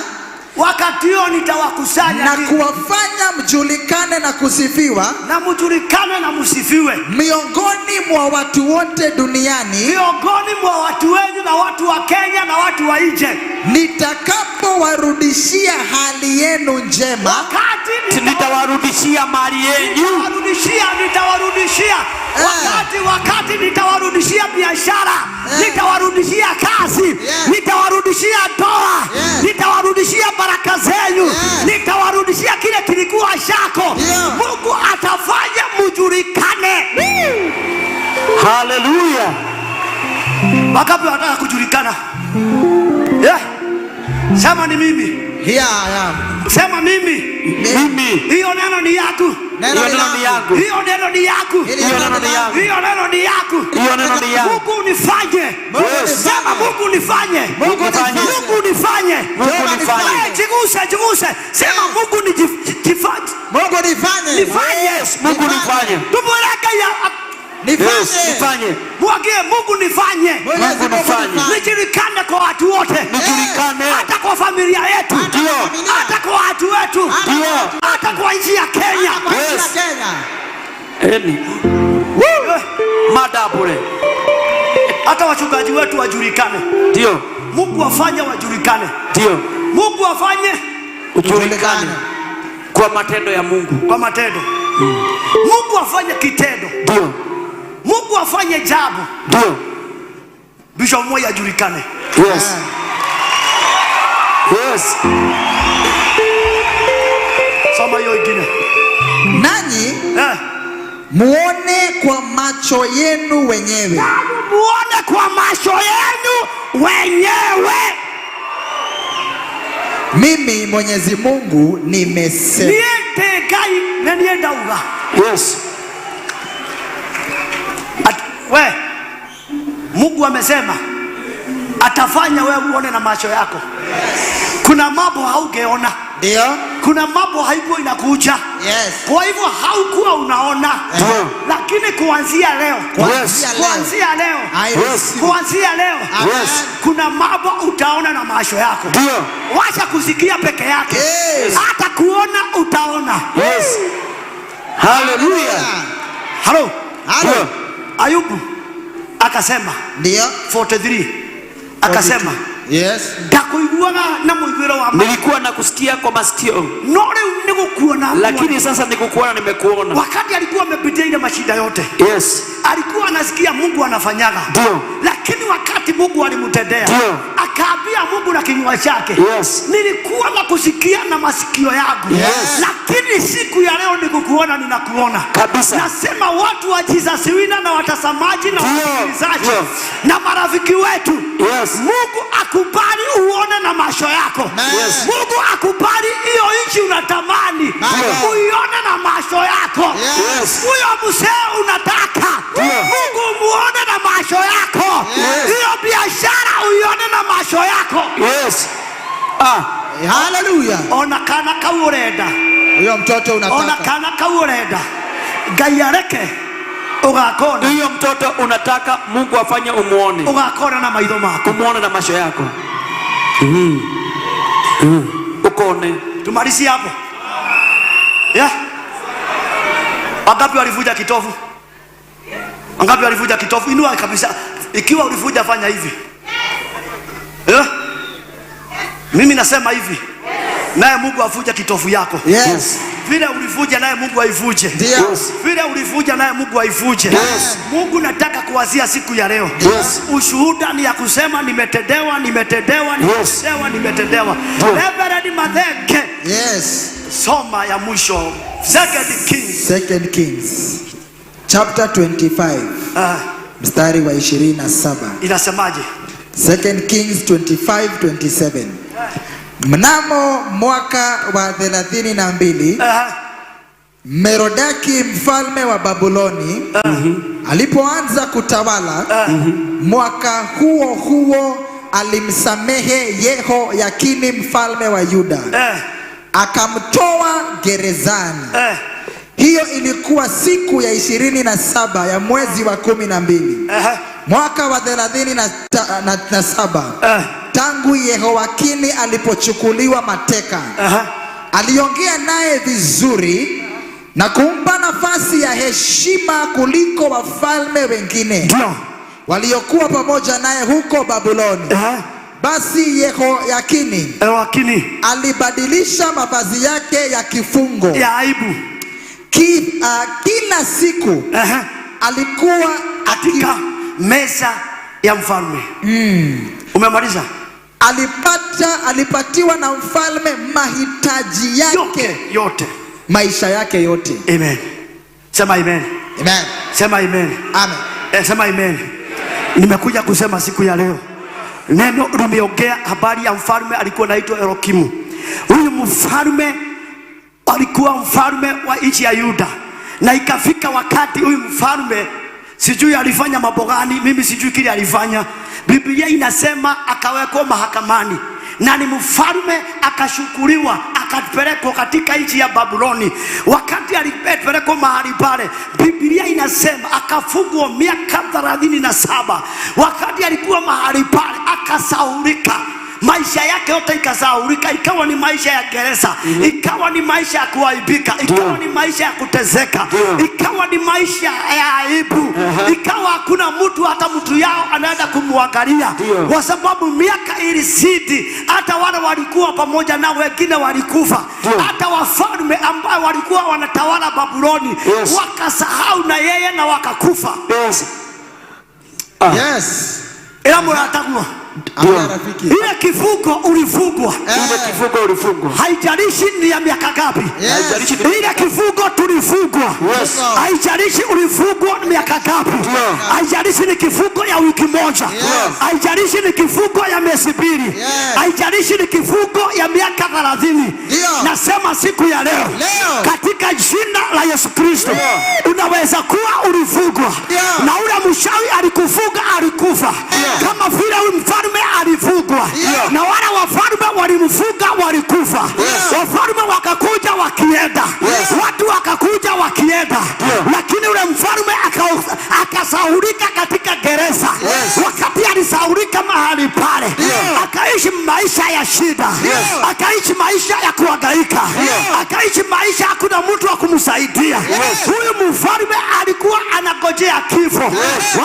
wakati huo nitawakusanya na kuwafanya mjulikane na kusifiwa, na mjulikane na msifiwe miongoni mwa watu wote duniani, miongoni mwa watu wengi na watu wa Kenya na watu wa nje, nitakapowarudishia hali yenu njema. Wakati nitawarudishia mali yenu, nitawarudishia wakati nitawarudishia biashara, nitawarudishia kazi, nitawarudishia ndoa, nitawarudishia baraka zenu, nitawarudishia kile kilikuwa chako. Mungu atafanya mjulikane. Haleluya. Wangapi wanataka kujulikana? Sema ni mimi. Here I am. Sema mimi. Hiyo neno ni yako. Hiyo neno ni yako. Hiyo neno ni yako. Hiyo neno ni yako. Hiyo neno ni yako. Hiyo neno ni yako. Mungu unifanye. Sema Mungu unifanye. Mungu unifanye. Mungu unifanye. Mungu unifanye. Jiguse. Sema Mungu nifanye. Mungu nifanye. Nifanye. Mungu nifanye. Tumweleke ya nifanye. Mwagie Mungu nifanye. Mungu nifanye. Nijulikane kwa watu wote. Nijulikane. Hata kwa familia yetu. Ndio. Hata kwa watu wetu. Ndio. Hata kwa nchi ya Kenya. Madabure. Hata wachungaji wetu wajulikane. Ndio. Mungu afanye wajulikane. Ndio. Mungu afanye ujulikane kwa matendo ya Mungu. Kwa matendo. Mungu afanye kitendo. Ndio. Mungu afanye jambo. Ndio. Bishop Moi ajulikane. Yes. Soma hiyo ingine. Nanyi muone kwa macho yenu wenyewe. Muone kwa macho yenu wenyewe. Mimi Mwenyezi Mungu nimesema. Niende gai na nienda uga. Yes. Mungu amesema atafanya wewe uone na macho yako. Kuna mambo haugeona. Ndio. Kuna mambo haikuwa inakuja. Yes. Kwa hivyo haukuwa unaona. Lakini kuanzia leo. Kuanzia leo. Kuna mambo utaona na macho yako. Ndio. Wacha kusikia peke yake. Hata kuona utaona. Yes. Hallelujah. Hello. Hello. Ayubu akasema. Ndio. 43. Akasema. Yes. Ndakuiguaga na muigwiro wa nilikuwa nakusikia kwa masikio. Nore nikukuona. Lakini sasa nikukuona nimekuona. Wakati alikuwa amepitia ile mashida yote. Yes. Alikuwa anasikia Mungu anafanyaga. Ndio. Lakini wakati Mungu alimtendea, akaambia Mungu na kinywa chake. Yes. Nilikuwa na kusikia na masikio yangu. Yes. Lakini siku ya leo nikukuona ninakuona. Kabisa. Nasema watu wa Jesus Winner na watazamaji na wasikilizaji na marafiki wetu. Yes. Mungu akubali uone na macho yako. Yes. Mungu akubali hiyo nchi unatamani uione na macho yako. Yes. Huyo mzee unataka Mungu muone na macho yako. Hiyo biashara uione na macho yako. Yes. Hallelujah. Ona kana kaurenda. Huyo mtoto unataka. Ona kana kaurenda. Gayareke. Ugakona. Huyo mtoto unataka Mungu afanye umuone. Ugakona na maitho mako. Umuone na macho yako. Ukone. Tumalizie hapo. Wangapi walivuja kitovu? Wangapi walivuja kitovu? Inua kabisa. Ikiwa ulivuja fanya hivi. Mimi nasema hivi. Naye Mungu avuja kitovu yako. Yes. Vile ulivunja naye Mungu aivuje. Vile ulivunja naye Mungu aivuje. Mungu nataka kuwazia siku ya leo. Ushuhuda ni ya kusema nimetendewa, nimetendewa, nimetendewa, nimetendewa. Reverend Madheke. Soma ya mwisho. 2 Kings chapter 25. Mstari wa 27. Inasemaje? 2 Kings 25:27. Mnamo mwaka wa 32 Merodaki mfalme wa Babuloni alipoanza kutawala, mwaka huo huo alimsamehe Yehoyakini mfalme wa Yuda, akamtoa gerezani. Hiyo ilikuwa siku ya 27 ya mwezi wa 12 mwaka wa 37 tangu Yehoyakini alipochukuliwa mateka. Aliongea naye vizuri na kumpa nafasi ya heshima kuliko wafalme wengine waliokuwa pamoja naye huko Babuloni. Basi Yehoyakini alibadilisha mavazi yake ya kifungo ya aibu. Kila siku alikuwa katika meza ya mfalme. Umemaliza? Alipatiwa na mfalme mahitaji yake yote. Maisha yake yote. Amen. Sema amen. Amen. Sema amen. Amen. Sema amen. Nimekuja kusema siku ya leo, neno limeongea habari ya mfalme alikuwa anaitwa Erokimu. Huyu mfalme alikuwa mfalme wa nchi ya Yuda, na ikafika wakati huyu mfalme sijui alifanya mambo gani, mimi sijui kile alifanya. Biblia inasema akawekwa mahakamani, na ni mfalme akashukuriwa, akapelekwa katika nchi ya Babuloni. Wakati alipelekwa mahali pale, Biblia inasema akafungwa miaka 37. Wakati alikuwa mahali pale akasaulika, maisha yake yote ikasaulika, ikawa ni maisha ya gereza, ikawa ni maisha ya kuaibika, ikawa ni maisha ya kutezeka, ikawa ni maisha ya aibu, ikawa hakuna mtu, hata mtu yao anaenda kumwangalia, kwa sababu miaka ilisidi. Hata wale walikuwa pamoja na wengine walikufa. Hata wafalme ambao walikuwa wanatawala Babuloni wakasahau na yeye na wakakufa. Ila mnatakwa ile kifungo ulifungwa. Haijalishi ni ya miaka ngapi. Ile kifungo tulifungwa. Haijalishi ulifungwa miaka ngapi. Haijalishi ni kifungo ya wiki moja. Haijalishi ni kifungo ya miezi 2. Haijalishi ni kifungo ya miaka 30. Nasema siku ya leo, katika jina la Yesu Kristo, unaweza kuwa ulifungwa na ule mshawi alikufunga, alikufa kama vile mfalme alifungwa na wale wafalme walimfunga, walikufa. Wafalme wakakuja wakienda, watu wakakuja wakienda, lakini ule mfalme akasaulika katika gereza. Wakati alisaulika mahali pale, akaishi maisha ya shida, akaishi maisha ya kuhangaika, akaishi maisha hakuna mtu wa kumsaidia. Huyu mfalme alikuwa anangojea kifo.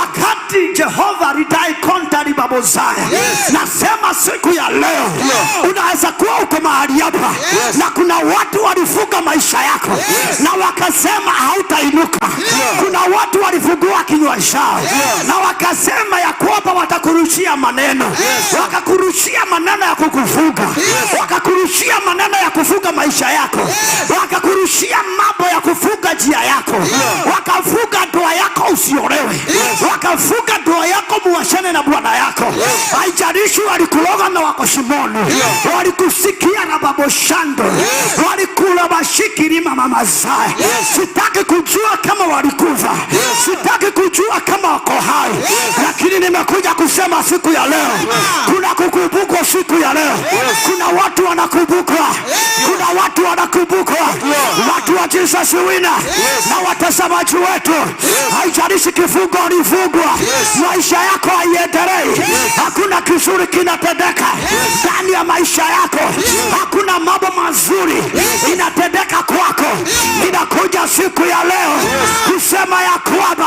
Wakati Jehova ridai kontari babozaya. Nasema siku ya leo, unaweza kuwa uko mahali hapa na kuna watu walifunga maisha yako na wakasema hautainuka. Kuna watu walifungua kinywa chao na wakasema ya kwamba watakurushia maneno, wakakurushia maneno ya kukufunga, wakakurushia maneno ya kufunga maisha yako, wakakurushia mambo ya kufunga njia yako, wakafunga ndoa yako usiolewe, wakafunga ndoa yako muachane na bwana yako. Haijalishi walikuloga na wako shimoni, walikusikia na baboshando, walikula bashikiri mama mazaya. Sitaki kujua kama walikufa, sitaki kujua kama wako hai, lakini nimekuja kusema siku ya leo, kuna kukumbukwa siku ya leo. Kuna watu wanakumbukwa, kuna watu wanakumbukwa, watu wa Jesus wina na watazamaji wetu. Haijalishi kifungo ulifungwa, maisha yako haiendelei, hakuna kizuri kinatendeka ndani ya maisha yako, hakuna mambo mazuri inatendeka kwako. Ninakuja siku ya leo kusema ya kwamba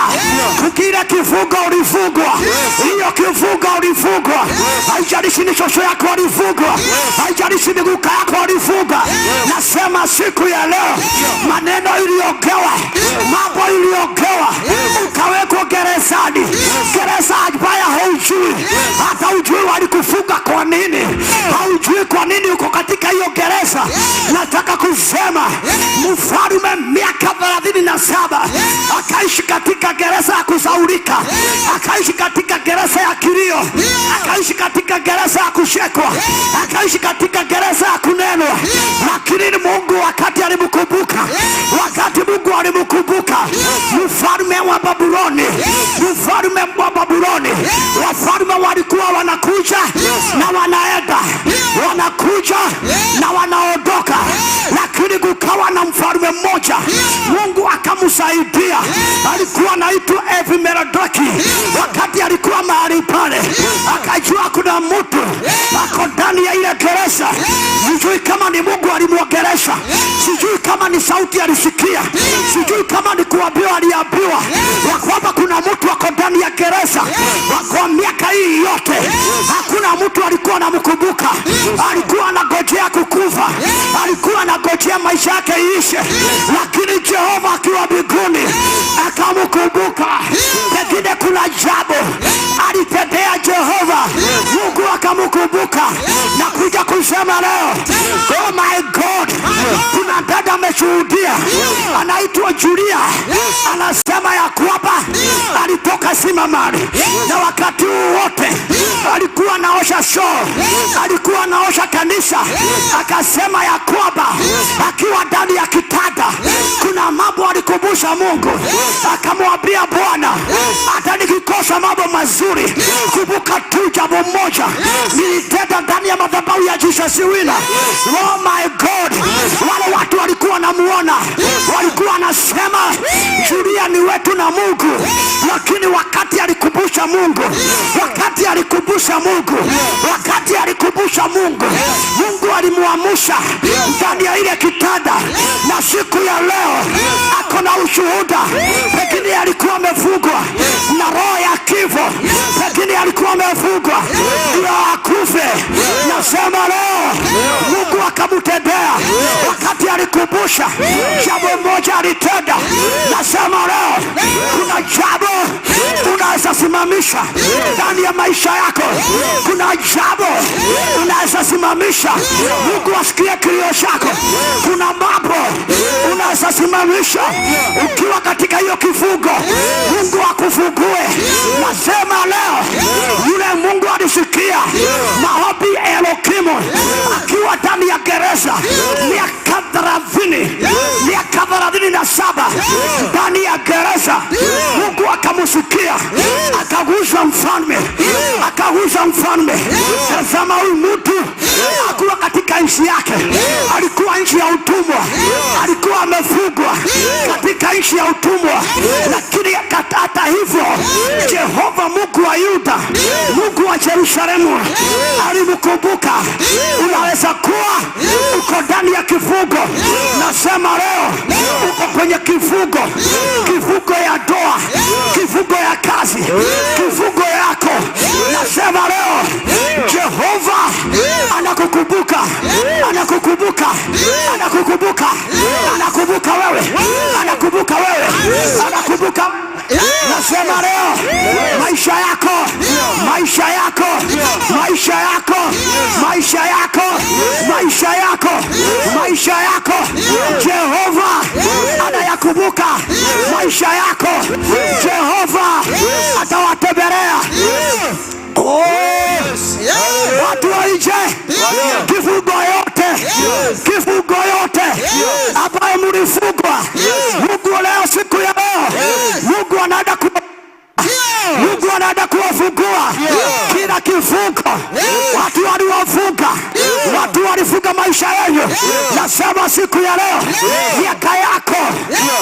kile kifungo ulifungwa, hiyo kifungo ulifungwa. Haijalishi ni shosho yako ulifungwa, haijalishi miguka yako ulifungwa. Nasema siku ya leo maneno iliogewa, mambo iliogewa, ukawekwa gerezani, gereza ambayo haujui, hata hujui walikufunga kwa nini, haujui kwa nini uko katika hiyo gereza. Nataka kusema mfalme miaka 37 akaishi katika gereza ya kusaulika, akaishi katika gereza ya kilio, akaishi katika gereza ya kushekwa, akaishi katika gereza ya kunenwa. Lakini Mungu wakati alimkumbuka, wakati Mungu alimkumbuka, mfalme wa Babuloni, mfalme wa Babuloni, wafalme walikuwa wanakuja na wanaenda, wanakuja na wanaondoka, lakini kukawa na mfalme mmoja Mungu akamsaidia. Alikuwa anaitwa Evil-Merodach. Wakati alikuwa mahali pale, akajua kuna mtu ako ndani ya ile gereza. Sijui kama ni Mungu alimwogelesha, sijui kama ni sauti alisikia, sijui kama ni kuambiwa aliambiwa ya kwamba kuna mtu ako ndani ya gereza. Kwa miaka hii yote hakuna mtu alikuwa anamkumbuka. Alikuwa anangojea kukufa, alikuwa anangojea maisha yake iishe, lakini Jehova akiwa mbinguni akamkumbuka. Pengine kuna jambo alitendea Jehova, Mungu akamkumbuka na kuja kusema leo, oh my God. Kuna dada ameshuhudia, anaitwa Julia, anasema ya kwamba alitoka Simamari na wakati wote alikuwa anaosha show, alikuwa anaosha kanisa. Akasema ya kwamba akiwa ndani ya kitanda kuna mambo alikumbusha Mungu. Akamwambia Bwana, hata nikikosa mambo mazuri, kumbuka tu jambo moja nilitenda ndani ya madhabahu ya Jesus Wina. Oh my God. Wale watu walikuwa wanamuona, walikuwa wanasema Julia ni wetu na Mungu. Lakini wakati alikumbusha Mungu, wakati alikumbusha Mungu, wakati alikumbusha Mungu, Mungu alimuamsha ndani ya ile kitanda. Na siku ya leo ako na ushuhuda. Pengine alikuwa amefungwa na roho ya kifo, pengine alikuwa amefungwa ndio akufe. Nasema leo Mungu akamtendea. Wakati alikumbusha jambo moja alitenda. Nasema leo kuna jambo unaweza simamisha ndani ya maisha yako. Kuna jambo unaweza simamisha Mungu asikie kilio chako. Kuna mambo unaweza simamisha ukiwa katika hiyo kifungo, Mungu akufungue. Nasema leo yule Mungu alisikia maombi ya Elokimu akiwa ndani ya gereza miaka 37 ndani ya gereza. Mungu akamusikia, akagusa mfalme, akagusa mfalme. Tazama huyu mtu akuwa katika nchi yake, alikuwa nchi ya utumwa, alikuwa amefungwa katika nchi ya utumwa. Lakini hata hivyo Jehova Mungu wa Yuda, Mungu wa Yerusalemu alimkumbuka. Unaweza kuwa uko ndani ya kifungo. Nasema leo uko kwenye kifungo, kifungo ya ndoa, kifungo ya kazi, kifungo yako. Nasema leo Jehova anakukumbuka, anakukumbuka, anakukumbuka, anakumbuka wewe, anakumbuka wewe, anakumbuka. Nasema leo maisha yako, maisha yako, maisha yako, maisha yako, maisha yako, maisha yako, Jehova anayakumbuka maisha yako. Jehova atawatembelea. Oh, watu wa nje, kifungo yote, kifungo yote ambayo mlifungwa, Mungu leo, siku ya leo, Mungu anaenda Mungu anaenda kuwafungua kila kifungo. Watu waliwafunga, watu walifunga maisha yenu. Nasema siku ya leo miaka yako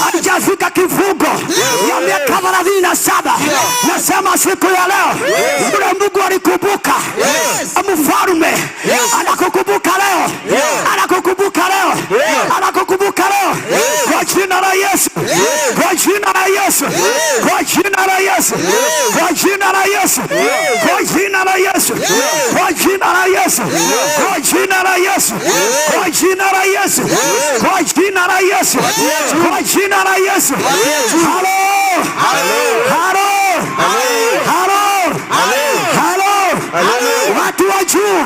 haijafika kifungo ya miaka 37. Nasema siku ya leo yule Mungu alikumbuka mfalme anakukumbuka leo, anakukumbuka leo, anakukumbuka leo. Kwa jina la Yesu, kwa jina la Yesu, kwa jina la Yesu, kwa jina la Yesu, kwa jina la Yesu, kwa jina la Yesu, kwa jina la Yesu, kwa jina la Yesu, kwa jina la Yesu, kwa jina la Yesu. Halo, halo, halo, halo, watu wa juu,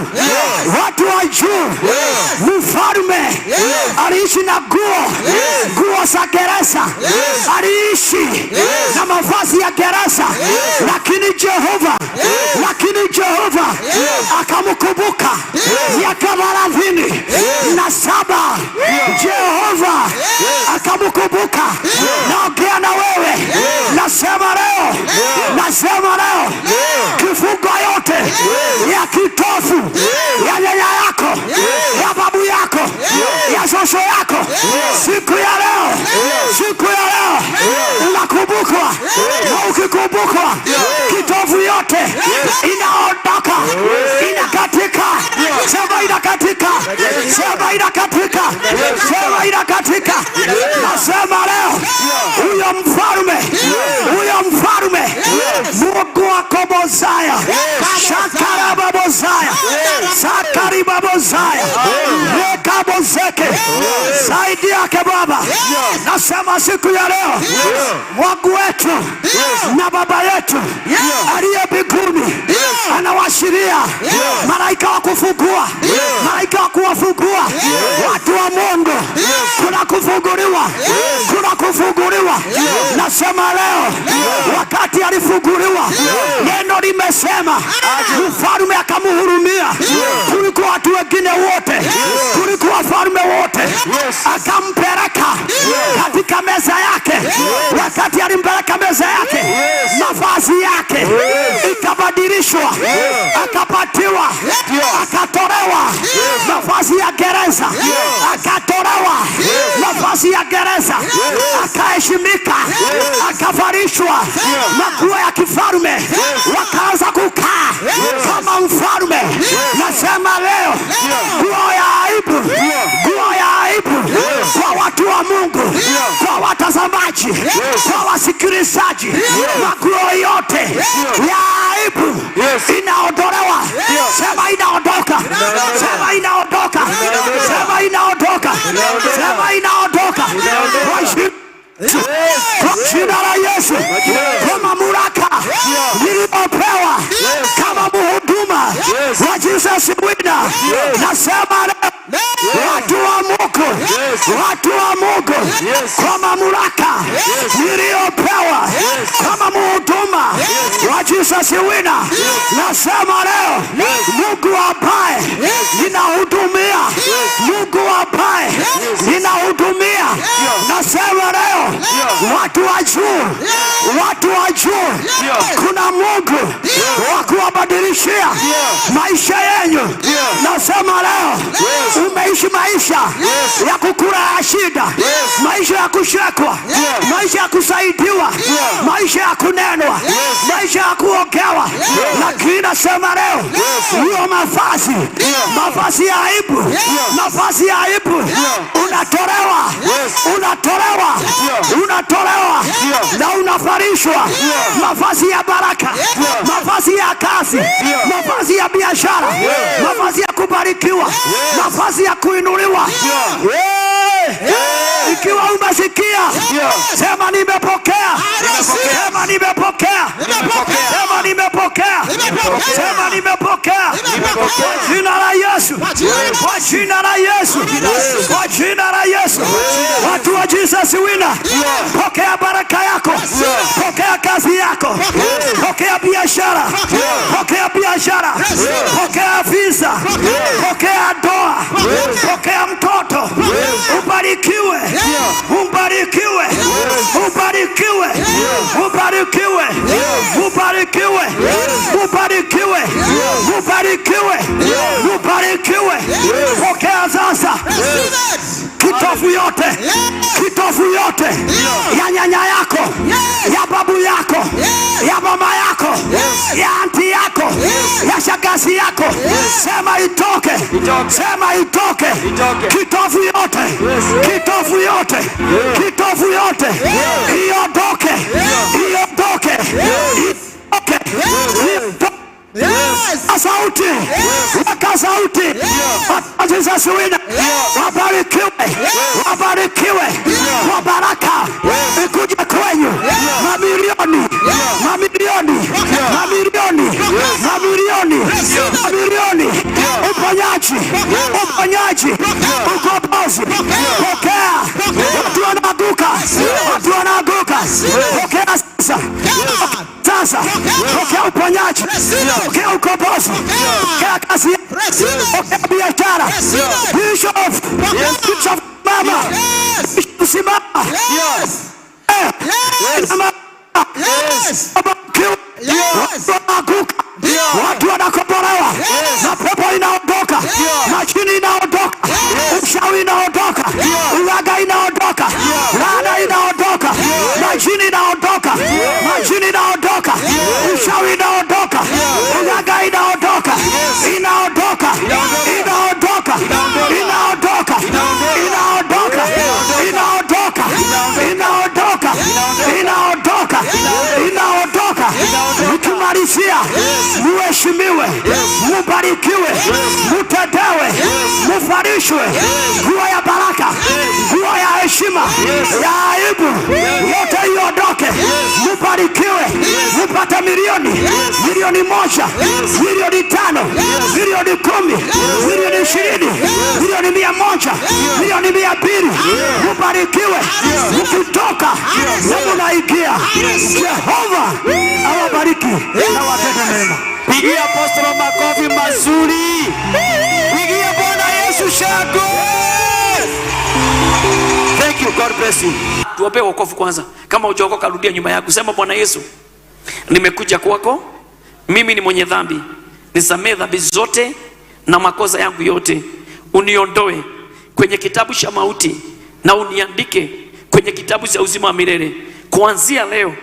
watu wa juu. Mfalme aliishi na nguo za gereza, aliishi na mavazi ya gereza, lakini Jehova akamkumbuka miaka 37. Jehova akamkumbuka. Naongea na wewe, nasema leo kifungo yote ya kitofu ya nyanya yako, ya babu yako, ya shosho yako, siku ya leo unakumbukwa. Na ukikumbukwa, kitofu yote inaondoka, inakatika. Sema inakatika, sema inakatika, sema inakatika. Nasema leo huyo mfalme Mungu wako Mozaya, Shakarababozaya, Sakaribabozaya, Rekabozeke, zaidi yake Baba. Nasema siku ya leo Mungu wetu na Baba yetu aliye mbinguni anawashiria malaika wa kufungua, malaika wa kuwafungua watu wa Mungu. Kuna kufunguliwa. Nasema leo wakati alifunguliwa, neno limesema mfalme akamuhurumia kuliko watu wengine wote, kuliko wafalme wote. Akampeleka katika meza yake. Wakati alimpeleka meza yake, mavazi yake ikabadilishwa, akapatiwa, akatolewa mavazi ya gereza, akatolewa mavazi ya gereza, akaheshimika, akavarishwa nguo ya kifalme, wakaanza kukaa kama mfalme. Nasema leo nguo ya aibu kwa watu wa Mungu, kwa watazamaji, kwa wasikilizaji, nguo yote ya aibu inaondolewa. Sema inaondoka, sema inaondoka, sema inaondoka, sema inaondoka. Kwa jina la Yesu, kwa mamlaka niliyopewa kama mhuduma wa Jesus Winner, nasema watu wa Mungu, kwa mamlaka niliyopewa kama mhuduma wa Jesus Winner, nasema leo Mungu ambaye ninahudumia, Mungu ambaye ninahudumia, nasema leo watu wa juu, kuna Mungu wa kuwabadilishia maisha yenu. Nasema leo umeishi maisha ya kukula ya shida, maisha ya kushekwa, maisha ya kusaidiwa, maisha ya kunenwa, maisha ya kuogewa, lakini nasema leo hiyo mavazi ya aibu, mavazi ya aibu unatolewa na unafarishwa mavazi ya baraka, mavazi ya kazi, mavazi ya biashara, mavazi ya kubarikiwa, mavazi ya kuinuliwa. Ikiwa umesikia, sema nimepokea, sema nimepokea, sema nimepokea, sema nimepokea. Kwa jina la Yesu, kwa jina la Yesu, kwa jina la Yesu. Watu wa Jesus Winner, pokea baraka yako, pokea kazi yako, pokea biashara, pokea biashara, pokea visa, pokea ndoa, pokea mtoto. Ubarikiwe, ubarikiwe, ubarikiwe, ubarikiwe, ubarikiwe, ubarikiwe, ubarikiwe, ubarikiwe. Pokea sasa kitofu yote ya nyanya yako, ya babu yako, ya mama yako, ya anti yako, ya Washa gasi yako. Sema itoke. Sema itoke. Kitovu yote. Kitovu yote. Kitovu yote. Iondoke. Iondoke. Sauti. Waka sauti. Waka suwina. Wabarikiwe. Wabarikiwe. Wabaraka. Ikuja kwenyu. Mamilioni. Mamilioni. Mamilioni. Mamilioni. Mamilioni. Uponyaji. Uponyaji. Ukombozi. Pokea. Watu wanaanguka. Watu wanaanguka. Pokea sasa. Sasa. Pokea uponyaji. Pokea ukombozi. Pokea kazi. Pokea biashara. Bishop. Bishop mama. Bishop simama. Watu wanakombolewa. Na pepo inaondoka. Majini inaondoka. Ushawi inaondoka. Ulaga inaondoka. Laana inaondoka. Majini inaondoka. Majini inaondoka. Ushawi inaondoka. Ulaga inaondoka. Inaondoka. Inaondoka. Inaondoka. Inaondoka. Inaondoka. Inaondoka. Inaondoka. Inaondoka. Mkimalizia, muheshimiwe, mubarikiwe, mutetewe, mufarishwe. Nguo ya baraka, nguo ya heshima, ya aibu, yote iondoke. Mubarikiwe, mupate milioni, milioni 1, milioni 5, milioni 10, milioni 20, milioni 100, milioni 200. Mubarikiwe, mkitoka na munaingia. Jehova awabariki na watende mema. Pigia apostolo makofi mazuri. Pigia Bwana Yesu shangwe. Thank you, God bless you. Tuombe wokovu kwanza. Kama hujaokoka rudia nyuma yako. Sema, Bwana Yesu, nimekuja kwako. Mimi ni mwenye dhambi. Nisamehe dhambi zote na makosa yangu yote. Uniondoe kwenye kitabu cha mauti na uniandike kwenye kitabu cha uzima wa milele. Kuanzia leo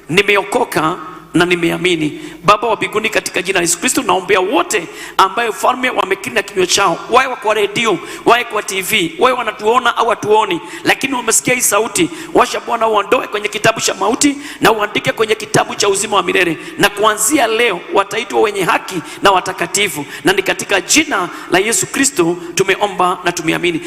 nimeokoka na nimeamini. Baba wa mbinguni, katika jina la Yesu Kristo naombea wote ambaye ufalme wamekiri kinywa chao, wawe kwa radio, wawe kwa TV, wawe wanatuona au watuoni, lakini wamesikia hii sauti. Washa Bwana, uondoe kwenye kitabu cha mauti na uandike kwenye kitabu cha uzima wa milele, na kuanzia leo wataitwa wenye haki na watakatifu, na ni katika jina la Yesu Kristo tumeomba na tumeamini.